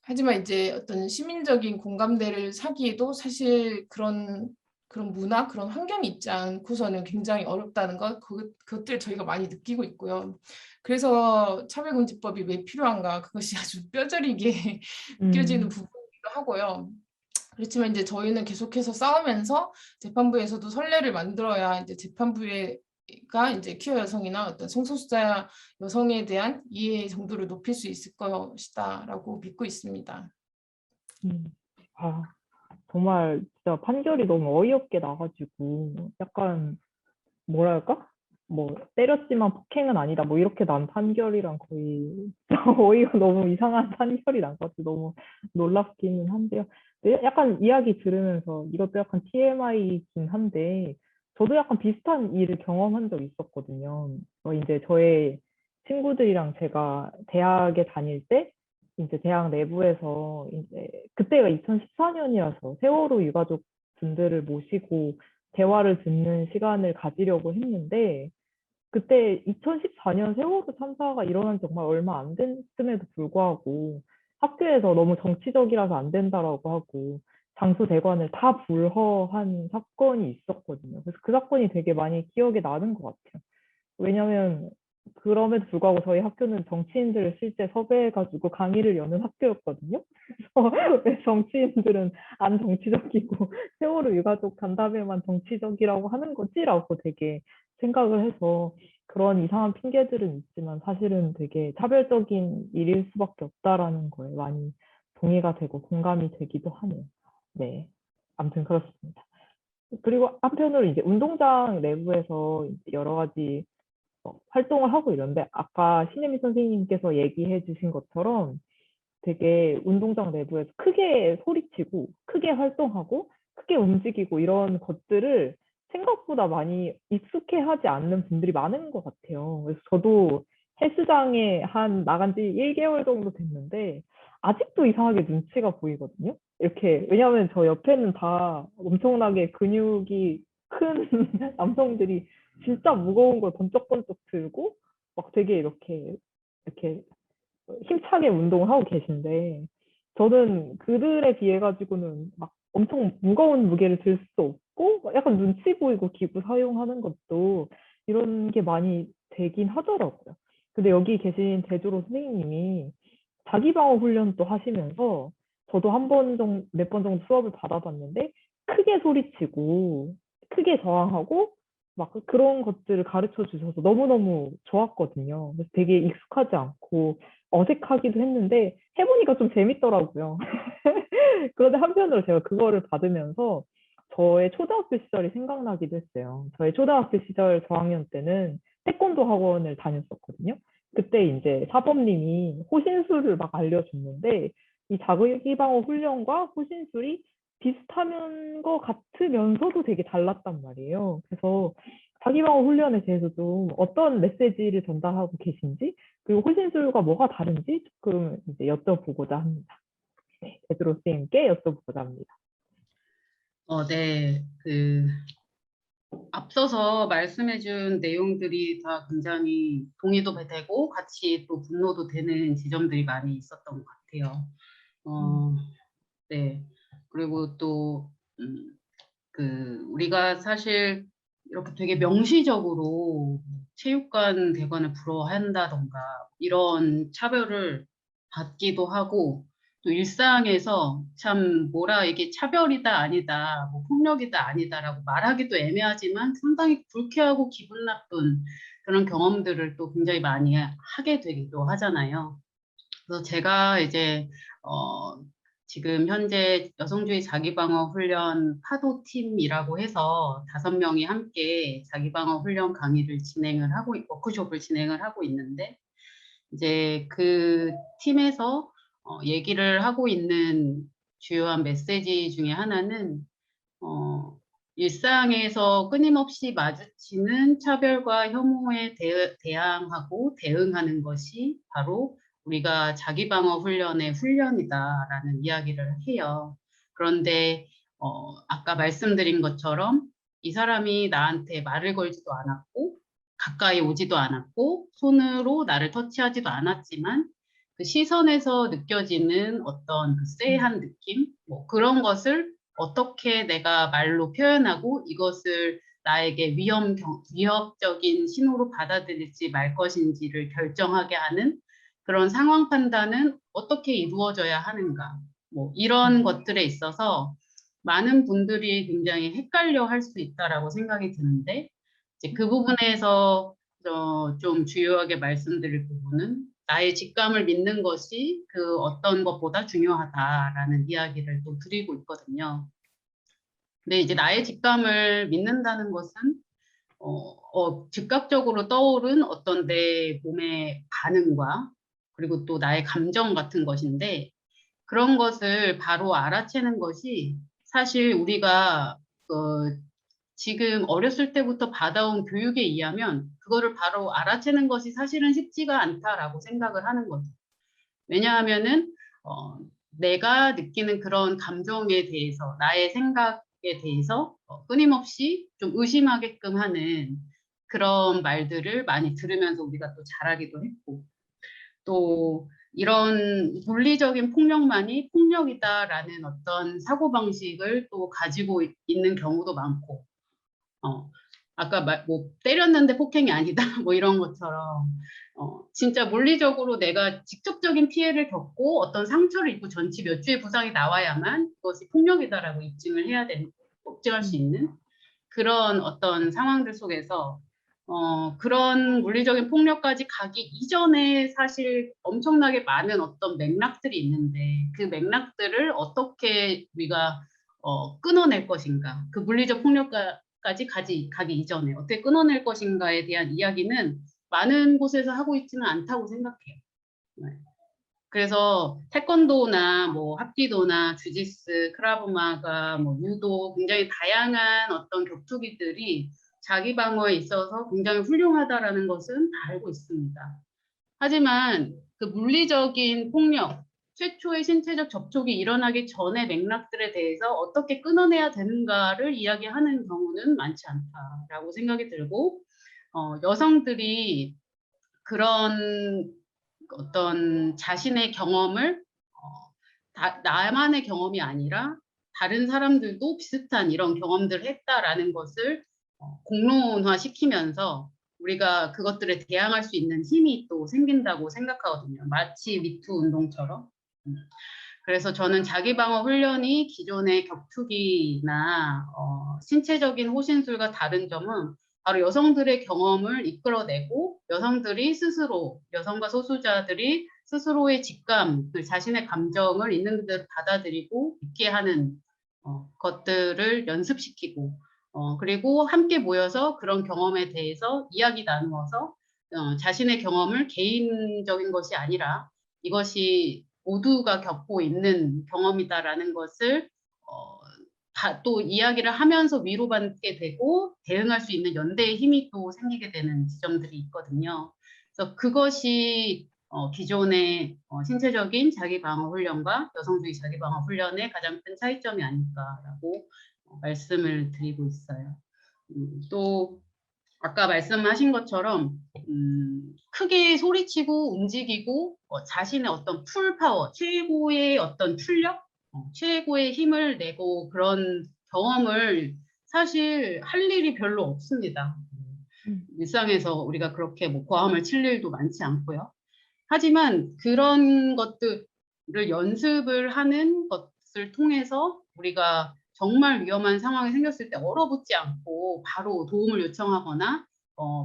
하지만 이제 어떤 시민적인 공감대를 사기에도 사실 그런 문화, 그런 환경이 있지 않고서는 굉장히 어렵다는 것, 그것들 저희가 많이 느끼고 있고요. 그래서 차별금지법이 왜 필요한가, 그것이 아주 뼈저리게 느껴지는 부분이기도 하고요. 그렇지만 이제 저희는 계속해서 싸우면서 재판부에서도 선례를 만들어야 이제 재판부가 이제 퀴어 여성이나 어떤 성소수자 여성에 대한 이해 정도를 높일 수 있을 것이다라고 믿고 있습니다. 아, 정말 진짜 판결이 너무 어이없게 나가지고 약간 뭐랄까? 뭐 때렸지만 폭행은 아니다. 뭐 이렇게 난 판결이랑 거의 어이가 너무 이상한 판결이 난 것 같아요. 너무 놀랍기는 한데요. 근데 약간 이야기 들으면서 이것도 약간 TMI이긴 한데 저도 약간 비슷한 일을 경험한 적이 있었거든요. 이제 저의 친구들이랑 제가 대학에 다닐 때 이제 대학 내부에서 이제 그때가 2014년이라서 세월호 유가족 분들을 모시고 대화를 듣는 시간을 가지려고 했는데 그때 2014년 세월호 참사가 일어난 지 정말 얼마 안 됐음에도 불구하고 학교에서 너무 정치적이라서 안 된다라고 하고 장소 대관을 다 불허한 사건이 있었거든요. 그래서 그 사건이 되게 많이 기억에 나는 것 같아요. 왜냐면 그럼에도 불구하고 저희 학교는 정치인들을 실제 섭외해가지고 강의를 여는 학교였거든요. 그래서 왜 정치인들은 안 정치적이고 세월호 유가족 간담회만 정치적이라고 하는 거지라고 되게 생각을 해서 그런 이상한 핑계들은 있지만 사실은 되게 차별적인 일일 수밖에 없다라는 거에 많이 동의가 되고 공감이 되기도 하네요. 네, 아무튼 그렇습니다. 그리고 한편으로 이제 운동장 내부에서 이제 여러 가지 활동을 하고 이런데 아까 신혜미 선생님께서 얘기해 주신 것처럼 되게 운동장 내부에서 크게 소리치고 크게 활동하고 크게 움직이고 이런 것들을 생각보다 많이 익숙해 하지 않는 분들이 많은 것 같아요. 그래서 저도 헬스장에 한 나간 지 1개월 정도 됐는데 아직도 이상하게 눈치가 보이거든요. 이렇게 왜냐하면 저 옆에는 다 엄청나게 근육이 큰 남성들이 진짜 무거운 걸 번쩍번쩍 들고 막 되게 이렇게 힘차게 운동을 하고 계신데 저는 그들에 비해 가지고는 막 엄청 무거운 무게를 들 수도 없고 약간 눈치 보이고 기구 사용하는 것도 이런 게 많이 되긴 하더라고요. 근데 여기 계신 대조로 선생님이 자기방어 훈련도 하시면서 저도 몇 번 정도 수업을 받아봤는데 크게 소리치고 크게 저항하고 막 그런 것들을 가르쳐 주셔서 너무너무 좋았거든요. 그래서 되게 익숙하지 않고 어색하기도 했는데 해보니까 좀 재밌더라고요. 그런데 한편으로 제가 그거를 받으면서 저의 초등학교 시절이 생각나기도 했어요. 저의 초등학교 시절 저학년 때는 태권도 학원을 다녔었거든요. 그때 이제 사범님이 호신술을 막 알려줬는데 이 자기방어 훈련과 호신술이 비슷한 것 같으면서도 되게 달랐단 말이에요. 그래서 자기방어 훈련에 대해서 좀 어떤 메시지를 전달하고 계신지 그리고 호신술과 뭐가 다른지 조금 이제 여쭤보고자 합니다. 네, 베드로 선생님께 여쭤보고자 합니다. 네. 앞서서 말씀해준 내용들이 다 굉장히 동의도 되고 같이 또 분노도 되는 지점들이 많이 있었던 것 같아요. 네. 그리고 또, 우리가 사실 이렇게 되게 명시적으로 체육관 대관을 불허한다던가 이런 차별을 받기도 하고 또 일상에서 참 이게 차별이다 아니다 뭐 폭력이다 아니다라고 말하기도 애매하지만 상당히 불쾌하고 기분 나쁜 그런 경험들을 또 굉장히 많이 하게 되기도 하잖아요. 그래서 제가 이제 지금 현재 여성주의 자기방어 훈련 파도팀이라고 해서 5명이 함께 자기방어 훈련 강의를 워크숍을 진행을 하고 있는데 이제 그 팀에서 얘기를 하고 있는 주요한 메시지 중에 하나는 일상에서 끊임없이 마주치는 차별과 혐오에 대항하고 대응하는 것이 바로 우리가 자기방어 훈련의 훈련이다라는 이야기를 해요. 그런데 아까 말씀드린 것처럼 이 사람이 나한테 말을 걸지도 않았고 가까이 오지도 않았고 손으로 나를 터치하지도 않았지만 그 시선에서 느껴지는 어떤 그 쎄한 느낌, 뭐 그런 것을 어떻게 내가 말로 표현하고 이것을 나에게 위협적인 신호로 받아들일지 말 것인지를 결정하게 하는 그런 상황 판단은 어떻게 이루어져야 하는가. 뭐 이런 것들에 있어서 많은 분들이 굉장히 헷갈려 할 수 있다라고 생각이 드는데 이제 그 부분에서 좀 주요하게 말씀드릴 부분은 나의 직감을 믿는 것이 그 어떤 것보다 중요하다라는 이야기를 또 드리고 있거든요. 근데 이제 나의 직감을 믿는다는 것은 즉각적으로 떠오른 어떤 내 몸의 반응과 그리고 또 나의 감정 같은 것인데 그런 것을 바로 알아채는 것이 사실 우리가 지금 어렸을 때부터 받아온 교육에 의하면 그거를 바로 알아채는 것이 사실은 쉽지가 않다라고 생각을 하는 거죠. 왜냐하면은 내가 느끼는 그런 감정에 대해서 나의 생각에 대해서 끊임없이 좀 의심하게끔 하는 그런 말들을 많이 들으면서 우리가 또 자라기도 했고 또 이런 물리적인 폭력만이 폭력이다라는 어떤 사고방식을 또 가지고 있는 경우도 많고 아까 뭐 때렸는데 폭행이 아니다 뭐 이런 것처럼 진짜 물리적으로 내가 직접적인 피해를 겪고 어떤 상처를 입고 전치 몇 주의 부상이 나와야만 그것이 폭력이다라고 입증을 해야 되는 입증할 수 있는 그런 어떤 상황들 속에서 그런 물리적인 폭력까지 가기 이전에 사실 엄청나게 많은 어떤 맥락들이 있는데 그 맥락들을 어떻게 우리가 끊어낼 것인가 그 물리적 폭력까지 가기 이전에 어떻게 끊어낼 것인가에 대한 이야기는 많은 곳에서 하고 있지는 않다고 생각해요. 네. 그래서 태권도나 뭐 합기도나 주짓수, 크라브마가, 뭐 유도 굉장히 다양한 어떤 격투기들이 자기 방어에 있어서 굉장히 훌륭하다라는 것은 다 알고 있습니다. 하지만 그 물리적인 폭력, 최초의 신체적 접촉이 일어나기 전의 맥락들에 대해서 어떻게 끊어내야 되는가를 이야기하는 경우는 많지 않다라고 생각이 들고 여성들이 그런 어떤 자신의 경험을 나만의 경험이 아니라 다른 사람들도 비슷한 이런 경험들을 했다라는 것을 공론화시키면서 우리가 그것들에 대항할 수 있는 힘이 또 생긴다고 생각하거든요. 마치 미투 운동처럼. 그래서 저는 자기방어 훈련이 기존의 격투기나 신체적인 호신술과 다른 점은 바로 여성들의 경험을 이끌어내고 여성들이 스스로, 여성과 소수자들이 스스로의 직감, 자신의 감정을 있는 그대로 받아들이고 있게 하는 것들을 연습시키고 그리고 함께 모여서 그런 경험에 대해서 이야기 나누어서 자신의 경험을 개인적인 것이 아니라 이것이 모두가 겪고 있는 경험이다라는 것을 또 이야기를 하면서 위로받게 되고 대응할 수 있는 연대의 힘이 또 생기게 되는 지점들이 있거든요. 그래서 그것이 기존의 신체적인 자기방어 훈련과 여성주의 자기방어 훈련의 가장 큰 차이점이 아닐까라고 말씀을 드리고 있어요. 또 아까 말씀하신 것처럼 크게 소리치고 움직이고 자신의 어떤 풀파워, 최고의 어떤 출력, 최고의 힘을 내고 그런 경험을 사실 할 일이 별로 없습니다. 일상에서 우리가 그렇게 뭐 고함을 칠 일도 많지 않고요. 하지만 그런 것들을 연습을 하는 것을 통해서 우리가 정말 위험한 상황이 생겼을 때 얼어붙지 않고 바로 도움을 요청하거나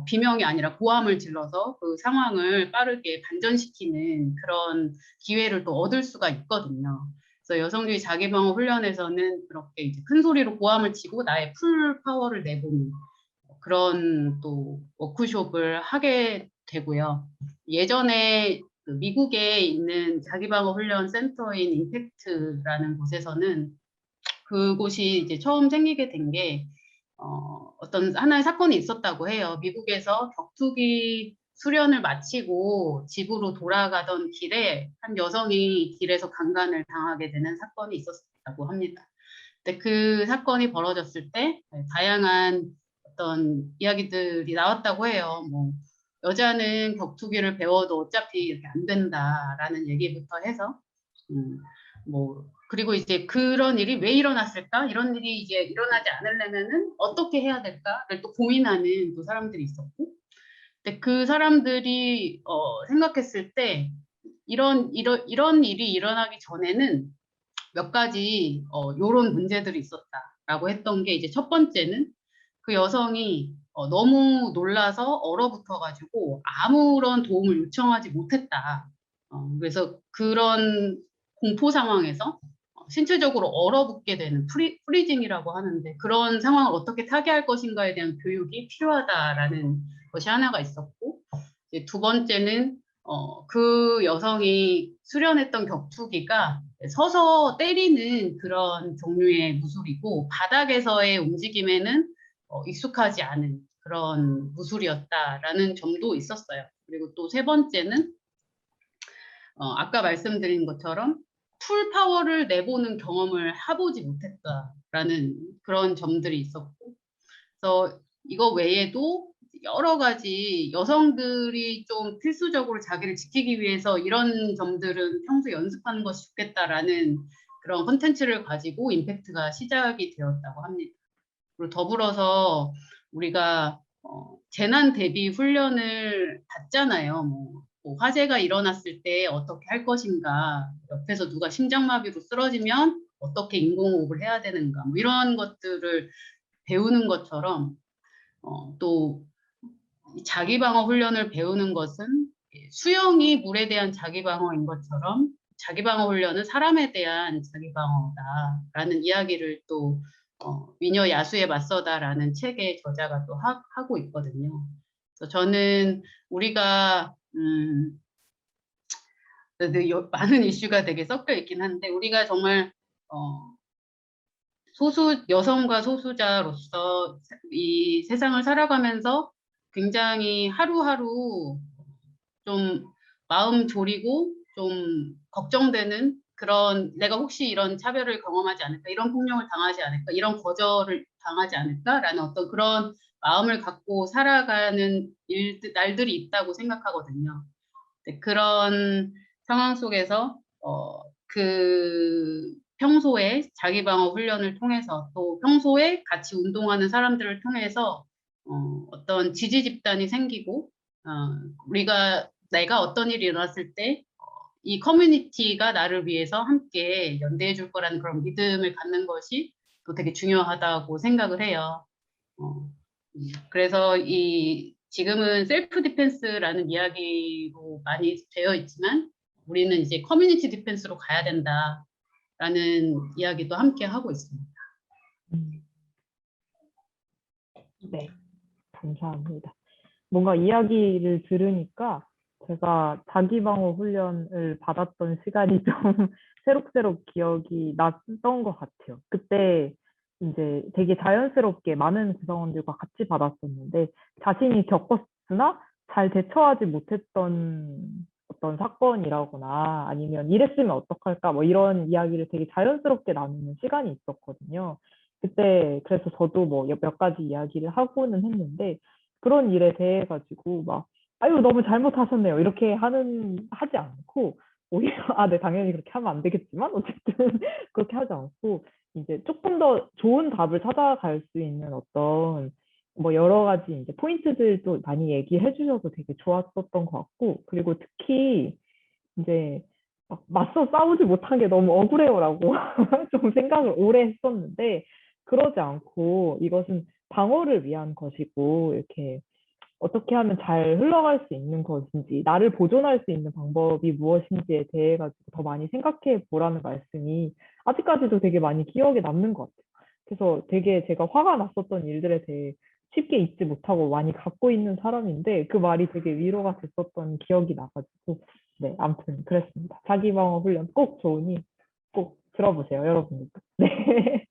비명이 아니라 고함을 질러서 그 상황을 빠르게 반전시키는 그런 기회를 또 얻을 수가 있거든요. 그래서 여성주의 자기방어 훈련에서는 그렇게 이제 큰 소리로 고함을 치고 나의 풀 파워를 내보는 그런 또 워크숍을 하게 되고요. 예전에 그 미국에 있는 자기방어 훈련 센터인 임팩트라는 곳에서는 그곳이 이제 처음 생기게 된 게 어떤 하나의 사건이 있었다고 해요. 미국에서 격투기 수련을 마치고 집으로 돌아가던 길에 한 여성이 길에서 강간을 당하게 되는 사건이 있었다고 합니다. 근데 그 사건이 벌어졌을 때 다양한 어떤 이야기들이 나왔다고 해요. 뭐 여자는 격투기를 배워도 어차피 이렇게 안 된다라는 얘기부터 해서 뭐 그리고 이제 그런 일이 왜 일어났을까? 이런 일이 이제 일어나지 않으려면은 어떻게 해야 될까를 또 고민하는 또 사람들이 있었고, 근데 그 사람들이 생각했을 때 이런 일이 일어나기 전에는 몇 가지 요런 문제들이 있었다라고 했던 게 이제 첫 번째는 그 여성이 너무 놀라서 얼어붙어가지고 아무런 도움을 요청하지 못했다. 그래서 그런 공포 상황에서 신체적으로 얼어붙게 되는 프리징이라고 하는데 그런 상황을 어떻게 타개할 것인가에 대한 교육이 필요하다라는 것이 하나가 있었고, 이제 두 번째는 그 여성이 수련했던 격투기가 서서 때리는 그런 종류의 무술이고 바닥에서의 움직임에는 익숙하지 않은 그런 무술이었다라는 점도 있었어요. 그리고 또 세 번째는 아까 말씀드린 것처럼 풀 파워를 내보는 경험을 해보지 못했다라는 그런 점들이 있었고, 그래서 이거 외에도 여러 가지 여성들이 좀 필수적으로 자기를 지키기 위해서 이런 점들은 평소에 연습하는 것이 좋겠다라는 그런 컨텐츠를 가지고 임팩트가 시작이 되었다고 합니다. 그리고 더불어서 우리가 재난 대비 훈련을 받잖아요. 뭐 화재가 일어났을 때 어떻게 할 것인가, 옆에서 누가 심장마비로 쓰러지면 어떻게 인공호흡을 해야 되는가, 뭐 이런 것들을 배우는 것처럼 또 자기방어 훈련을 배우는 것은 수영이 물에 대한 자기방어인 것처럼 자기방어 훈련은 사람에 대한 자기방어다라는 이야기를 또 미녀 야수에 맞서다라는 책의 저자가 또 하고 있거든요. 그래서 저는 우리가 많은 이슈가 되게 섞여 있긴 한데 우리가 정말 여성과 소수자로서 이 세상을 살아가면서 굉장히 하루하루 좀 마음 졸이고 좀 걱정되는 그런, 내가 혹시 이런 차별을 경험하지 않을까, 이런 폭력을 당하지 않을까, 이런 거절을 당하지 않을까라는 어떤 그런 마음을 갖고 살아가는 날들이 있다고 생각하거든요. 그런 상황 속에서 그 평소에 자기방어 훈련을 통해서 또 평소에 같이 운동하는 사람들을 통해서 어떤 지지 집단이 생기고 내가 어떤 일이 일어났을 때 이 커뮤니티가 나를 위해서 함께 연대해 줄 거라는 그런 믿음을 갖는 것이 또 되게 중요하다고 생각을 해요. 그래서 지금은 셀프 디펜스라는 이야기로 많이 되어 있지만 우리는 이제 커뮤니티 디펜스로 가야 된다라는 이야기도 함께 하고 있습니다. 네, 감사합니다. 뭔가 이야기를 들으니까 제가 자기방어 훈련을 받았던 시간이 좀 새록새록 기억이 났던 것 같아요. 그때 이제 되게 자연스럽게 많은 구성원들과 같이 받았었는데 자신이 겪었으나 잘 대처하지 못했던 어떤 사건이라거나 아니면 이랬으면 어떡할까 뭐 이런 이야기를 되게 자연스럽게 나누는 시간이 있었거든요. 그때 그래서 저도 뭐 몇 가지 이야기를 하고는 했는데 그런 일에 대해 가지고 막 아유 너무 잘못하셨네요 이렇게 하지 않고 오히려 아 네 당연히 그렇게 하면 안 되겠지만 어쨌든 그렇게 하지 않고 이제 조금 더 좋은 답을 찾아갈 수 있는 어떤 뭐 여러 가지 이제 포인트들도 많이 얘기해 주셔서 되게 좋았었던 것 같고 그리고 특히 이제 막 맞서 싸우지 못한 게 너무 억울해요라고 좀 생각을 오래 했었는데 그러지 않고 이것은 방어를 위한 것이고 이렇게 어떻게 하면 잘 흘러갈 수 있는 것인지, 나를 보존할 수 있는 방법이 무엇인지에 대해 가지고 더 많이 생각해 보라는 말씀이 아직까지도 되게 많이 기억에 남는 것 같아요. 그래서 되게 제가 화가 났었던 일들에 대해 쉽게 잊지 못하고 많이 갖고 있는 사람인데 그 말이 되게 위로가 됐었던 기억이 나가지고 네, 아무튼 그랬습니다. 자기방어 훈련 꼭 좋으니 꼭 들어보세요, 여러분들도. 네.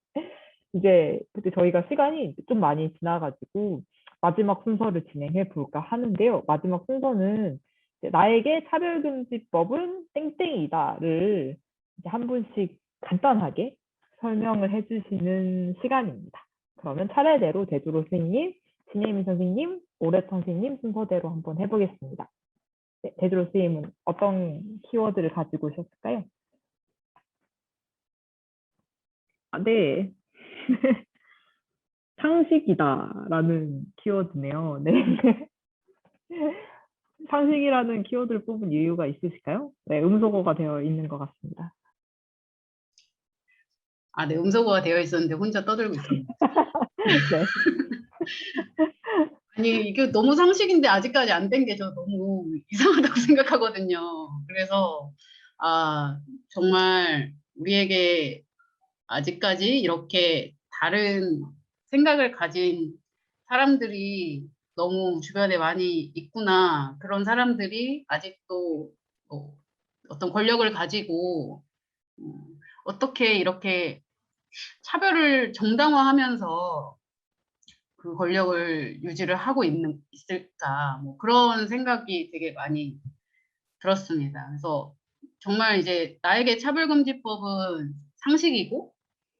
이제 그때 저희가 시간이 좀 많이 지나가지고 마지막 순서를 진행해 볼까 하는데요. 마지막 순서는 나에게 차별금지법은 땡땡이다를 이제 한 분씩 간단하게 설명을 해주시는 시간입니다. 그러면 차례대로 제주로 선생님, 신예미 선생님, 오래 선생님 순서대로 한번 해보겠습니다. 네, 제주로 선생님은 어떤 키워드를 가지고 오셨을까요? 네. 상식이다라는 키워드네요. 네. 상식이라는 키워드를 뽑은 이유가 있으실까요? 네, 음소거가 되어 있는 것 같습니다. 네, 음소거가 되어 있었는데 혼자 떠들고 있었네요. 네. 아니, 이게 너무 상식인데 아직까지 안 된 게 저 너무 이상하다고 생각하거든요. 그래서, 정말 우리에게 아직까지 이렇게 다른 생각을 가진 사람들이 너무 주변에 많이 있구나. 그런 사람들이 아직도 어떤 권력을 가지고 어떻게 이렇게 차별을 정당화하면서 그 권력을 유지를 하고 있을까. 뭐 그런 생각이 되게 많이 들었습니다. 그래서 정말 이제 나에게 차별금지법은 상식이고,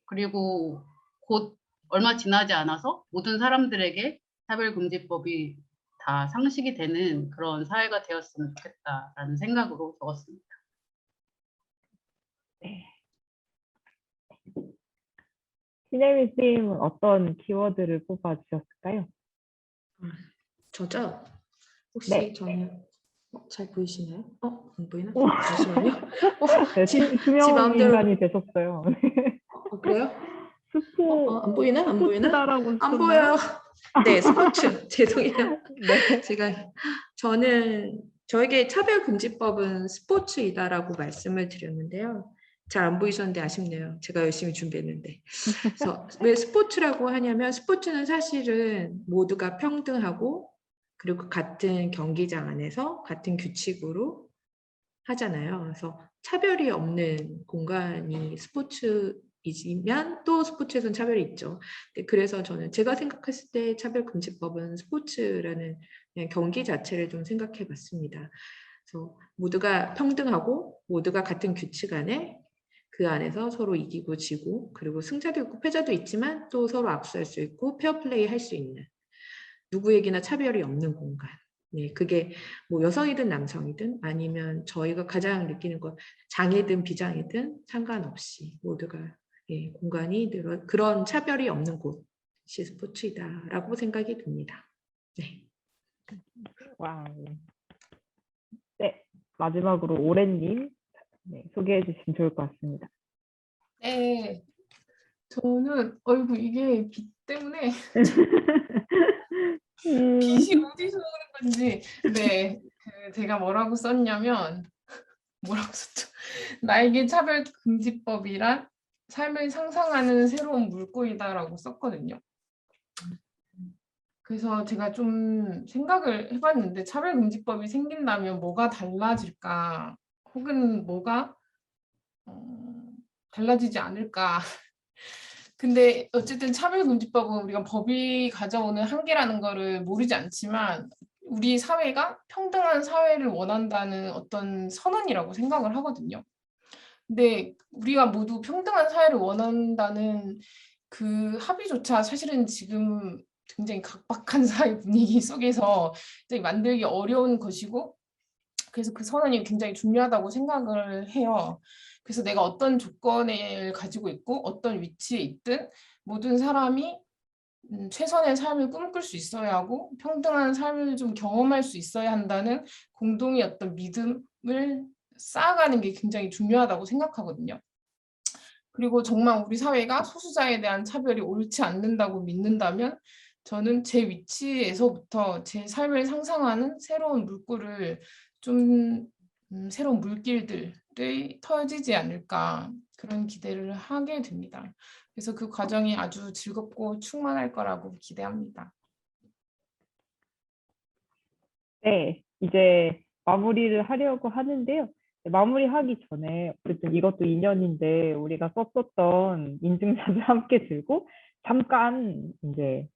그리고 곧 얼마 지나지 않아서 모든 사람들에게 차별금지법이 다 상식이 되는 그런 사회가 되었으면 좋겠다라는 생각으로 적었습니다. 네. 신혜미 선생님은 어떤 키워드를 뽑아주셨을까요? 저죠? 혹시 네. 저는 잘 보이시나요? 안 보이나? 오. 잠시만요. 네, 투명 마음대로- 인간이 되셨어요. 그래요? 스포, 안 보이나? 안 보이나? 스포츠다라고 안 쓰셨나요? 보여요. 네, 스포츠. 죄송해요. 네. 저에게 차별금지법은 스포츠이다라고 말씀을 드렸는데요. 잘 안 보이셨는데 아쉽네요. 제가 열심히 준비했는데. 그래서 왜 스포츠라고 하냐면 스포츠는 사실은 모두가 평등하고 그리고 같은 경기장 안에서 같은 규칙으로 하잖아요. 그래서 차별이 없는 공간이 스포츠이지만 또 스포츠에서는 차별이 있죠. 그래서 제가 생각했을 때 차별금지법은 스포츠라는 그냥 경기 자체를 좀 생각해 봤습니다. 그래서 모두가 평등하고 모두가 같은 규칙 안에 그 안에서 서로 이기고 지고 그리고 승자도 있고 패자도 있지만 또 서로 악수할 수 있고 페어플레이 할 수 있는 누구에게나 차별이 없는 공간. 네, 그게 뭐 여성이든 남성이든 아니면 저희가 가장 느끼는 건 장애든 비장애든 상관없이 모두가 공간이 그런 차별이 없는 곳이 스포츠이다라고 생각이 듭니다. 네. 와. 네, 마지막으로 오렌님 소개해 주시면 좋을 것 같습니다. 네, 저는 이게 빛 때문에 빛이 어디서 오는 건지 네, 제가 뭐라고 썼냐면 뭐라고 썼죠? 나에게 차별금지법이란 삶을 상상하는 새로운 물고기다라고 썼거든요. 그래서 제가 좀 생각을 해봤는데 차별금지법이 생긴다면 뭐가 달라질까? 혹은 뭐가 달라지지 않을까? 근데 어쨌든 차별금지법은 우리가 법이 가져오는 한계라는 거를 모르지 않지만 우리 사회가 평등한 사회를 원한다는 어떤 선언이라고 생각을 하거든요. 근데 우리가 모두 평등한 사회를 원한다는 그 합의조차 사실은 지금 굉장히 각박한 사회 분위기 속에서 굉장히 만들기 어려운 것이고 그래서 그 선언이 굉장히 중요하다고 생각을 해요. 그래서 내가 어떤 조건을 가지고 있고 어떤 위치에 있든 모든 사람이 최선의 삶을 꿈꿀 수 있어야 하고 평등한 삶을 좀 경험할 수 있어야 한다는 공동의 어떤 믿음을 쌓아가는 게 굉장히 중요하다고 생각하거든요. 그리고 정말 우리 사회가 소수자에 대한 차별이 옳지 않는다고 믿는다면 저는 제 위치에서부터 제 삶을 상상하는 새로운 물꼬를 좀 새로운 물길들이 터지지 않을까 그런 기대를 하게 됩니다. 그래서 그 과정이 아주 즐겁고 충만할 거라고 기대합니다. 네, 이제 마무리를 하려고 하는데요. 마무리하기 전에 어쨌든 이것도 인연인데 우리가 썼었던 인증샷을 함께 들고 잠깐 이제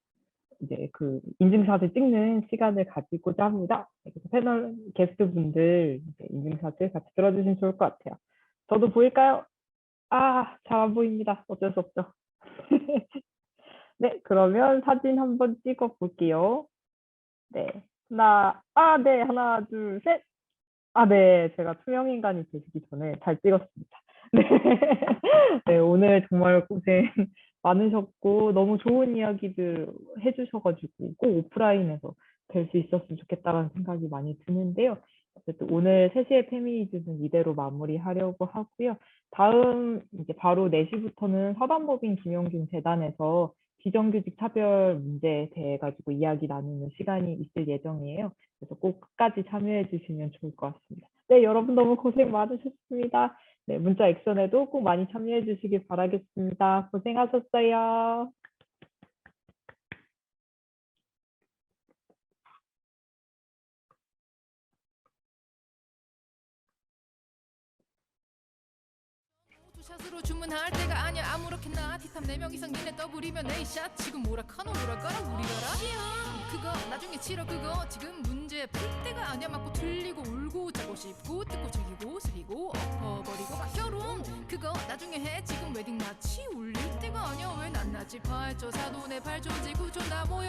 그 인증샷을 찍는 시간을 가지고자 합니다. 그래서 패널 게스트분들 인증샷을 같이 들어주시면 좋을 것 같아요. 저도 보일까요? 잘 안 보입니다. 어쩔 수 없죠. 네, 그러면 사진 한번 찍어 볼게요. 네. 하나, 둘, 셋. 네, 제가 투명 인간이 되시기 전에 잘 찍었습니다. 네. 네, 오늘 정말 고생 많으셨고, 너무 좋은 이야기들 해주셔가지고, 꼭 오프라인에서 뵐 수 있었으면 좋겠다라는 생각이 많이 드는데요. 어쨌든 오늘 3시의 페미니즘은 이대로 마무리하려고 하고요. 다음, 이제 바로 4시부터는 서단법인 김용준 재단에서 비정규직 차별 문제에 대해 가지고 이야기 나누는 시간이 있을 예정이에요. 그래서 꼭 끝까지 참여해 주시면 좋을 것 같습니다. 네, 여러분 너무 고생 많으셨습니다. 네, 문자 액션에도 꼭 많이 참여해 주시길 바라겠습니다. 고생하셨어요. 샷으로 주문할 때가 아니야 아무렇게나 티탑 4명 이상 니네 더블이면 A샷 지금 뭐라 카노 뭐랄까라 우리가라 그거 나중에 치러 그거 지금 문제 풀 때가 아니야 맞고 틀리고 울고 짜고 싶고 뜯고 즐기고 슬리고 엎어버리고 막 결혼 그거 나중에 해 지금 웨딩 마치 울릴 때가 아니야 왜 낱낱이 발조 사돈의 발조 지구조 나 모여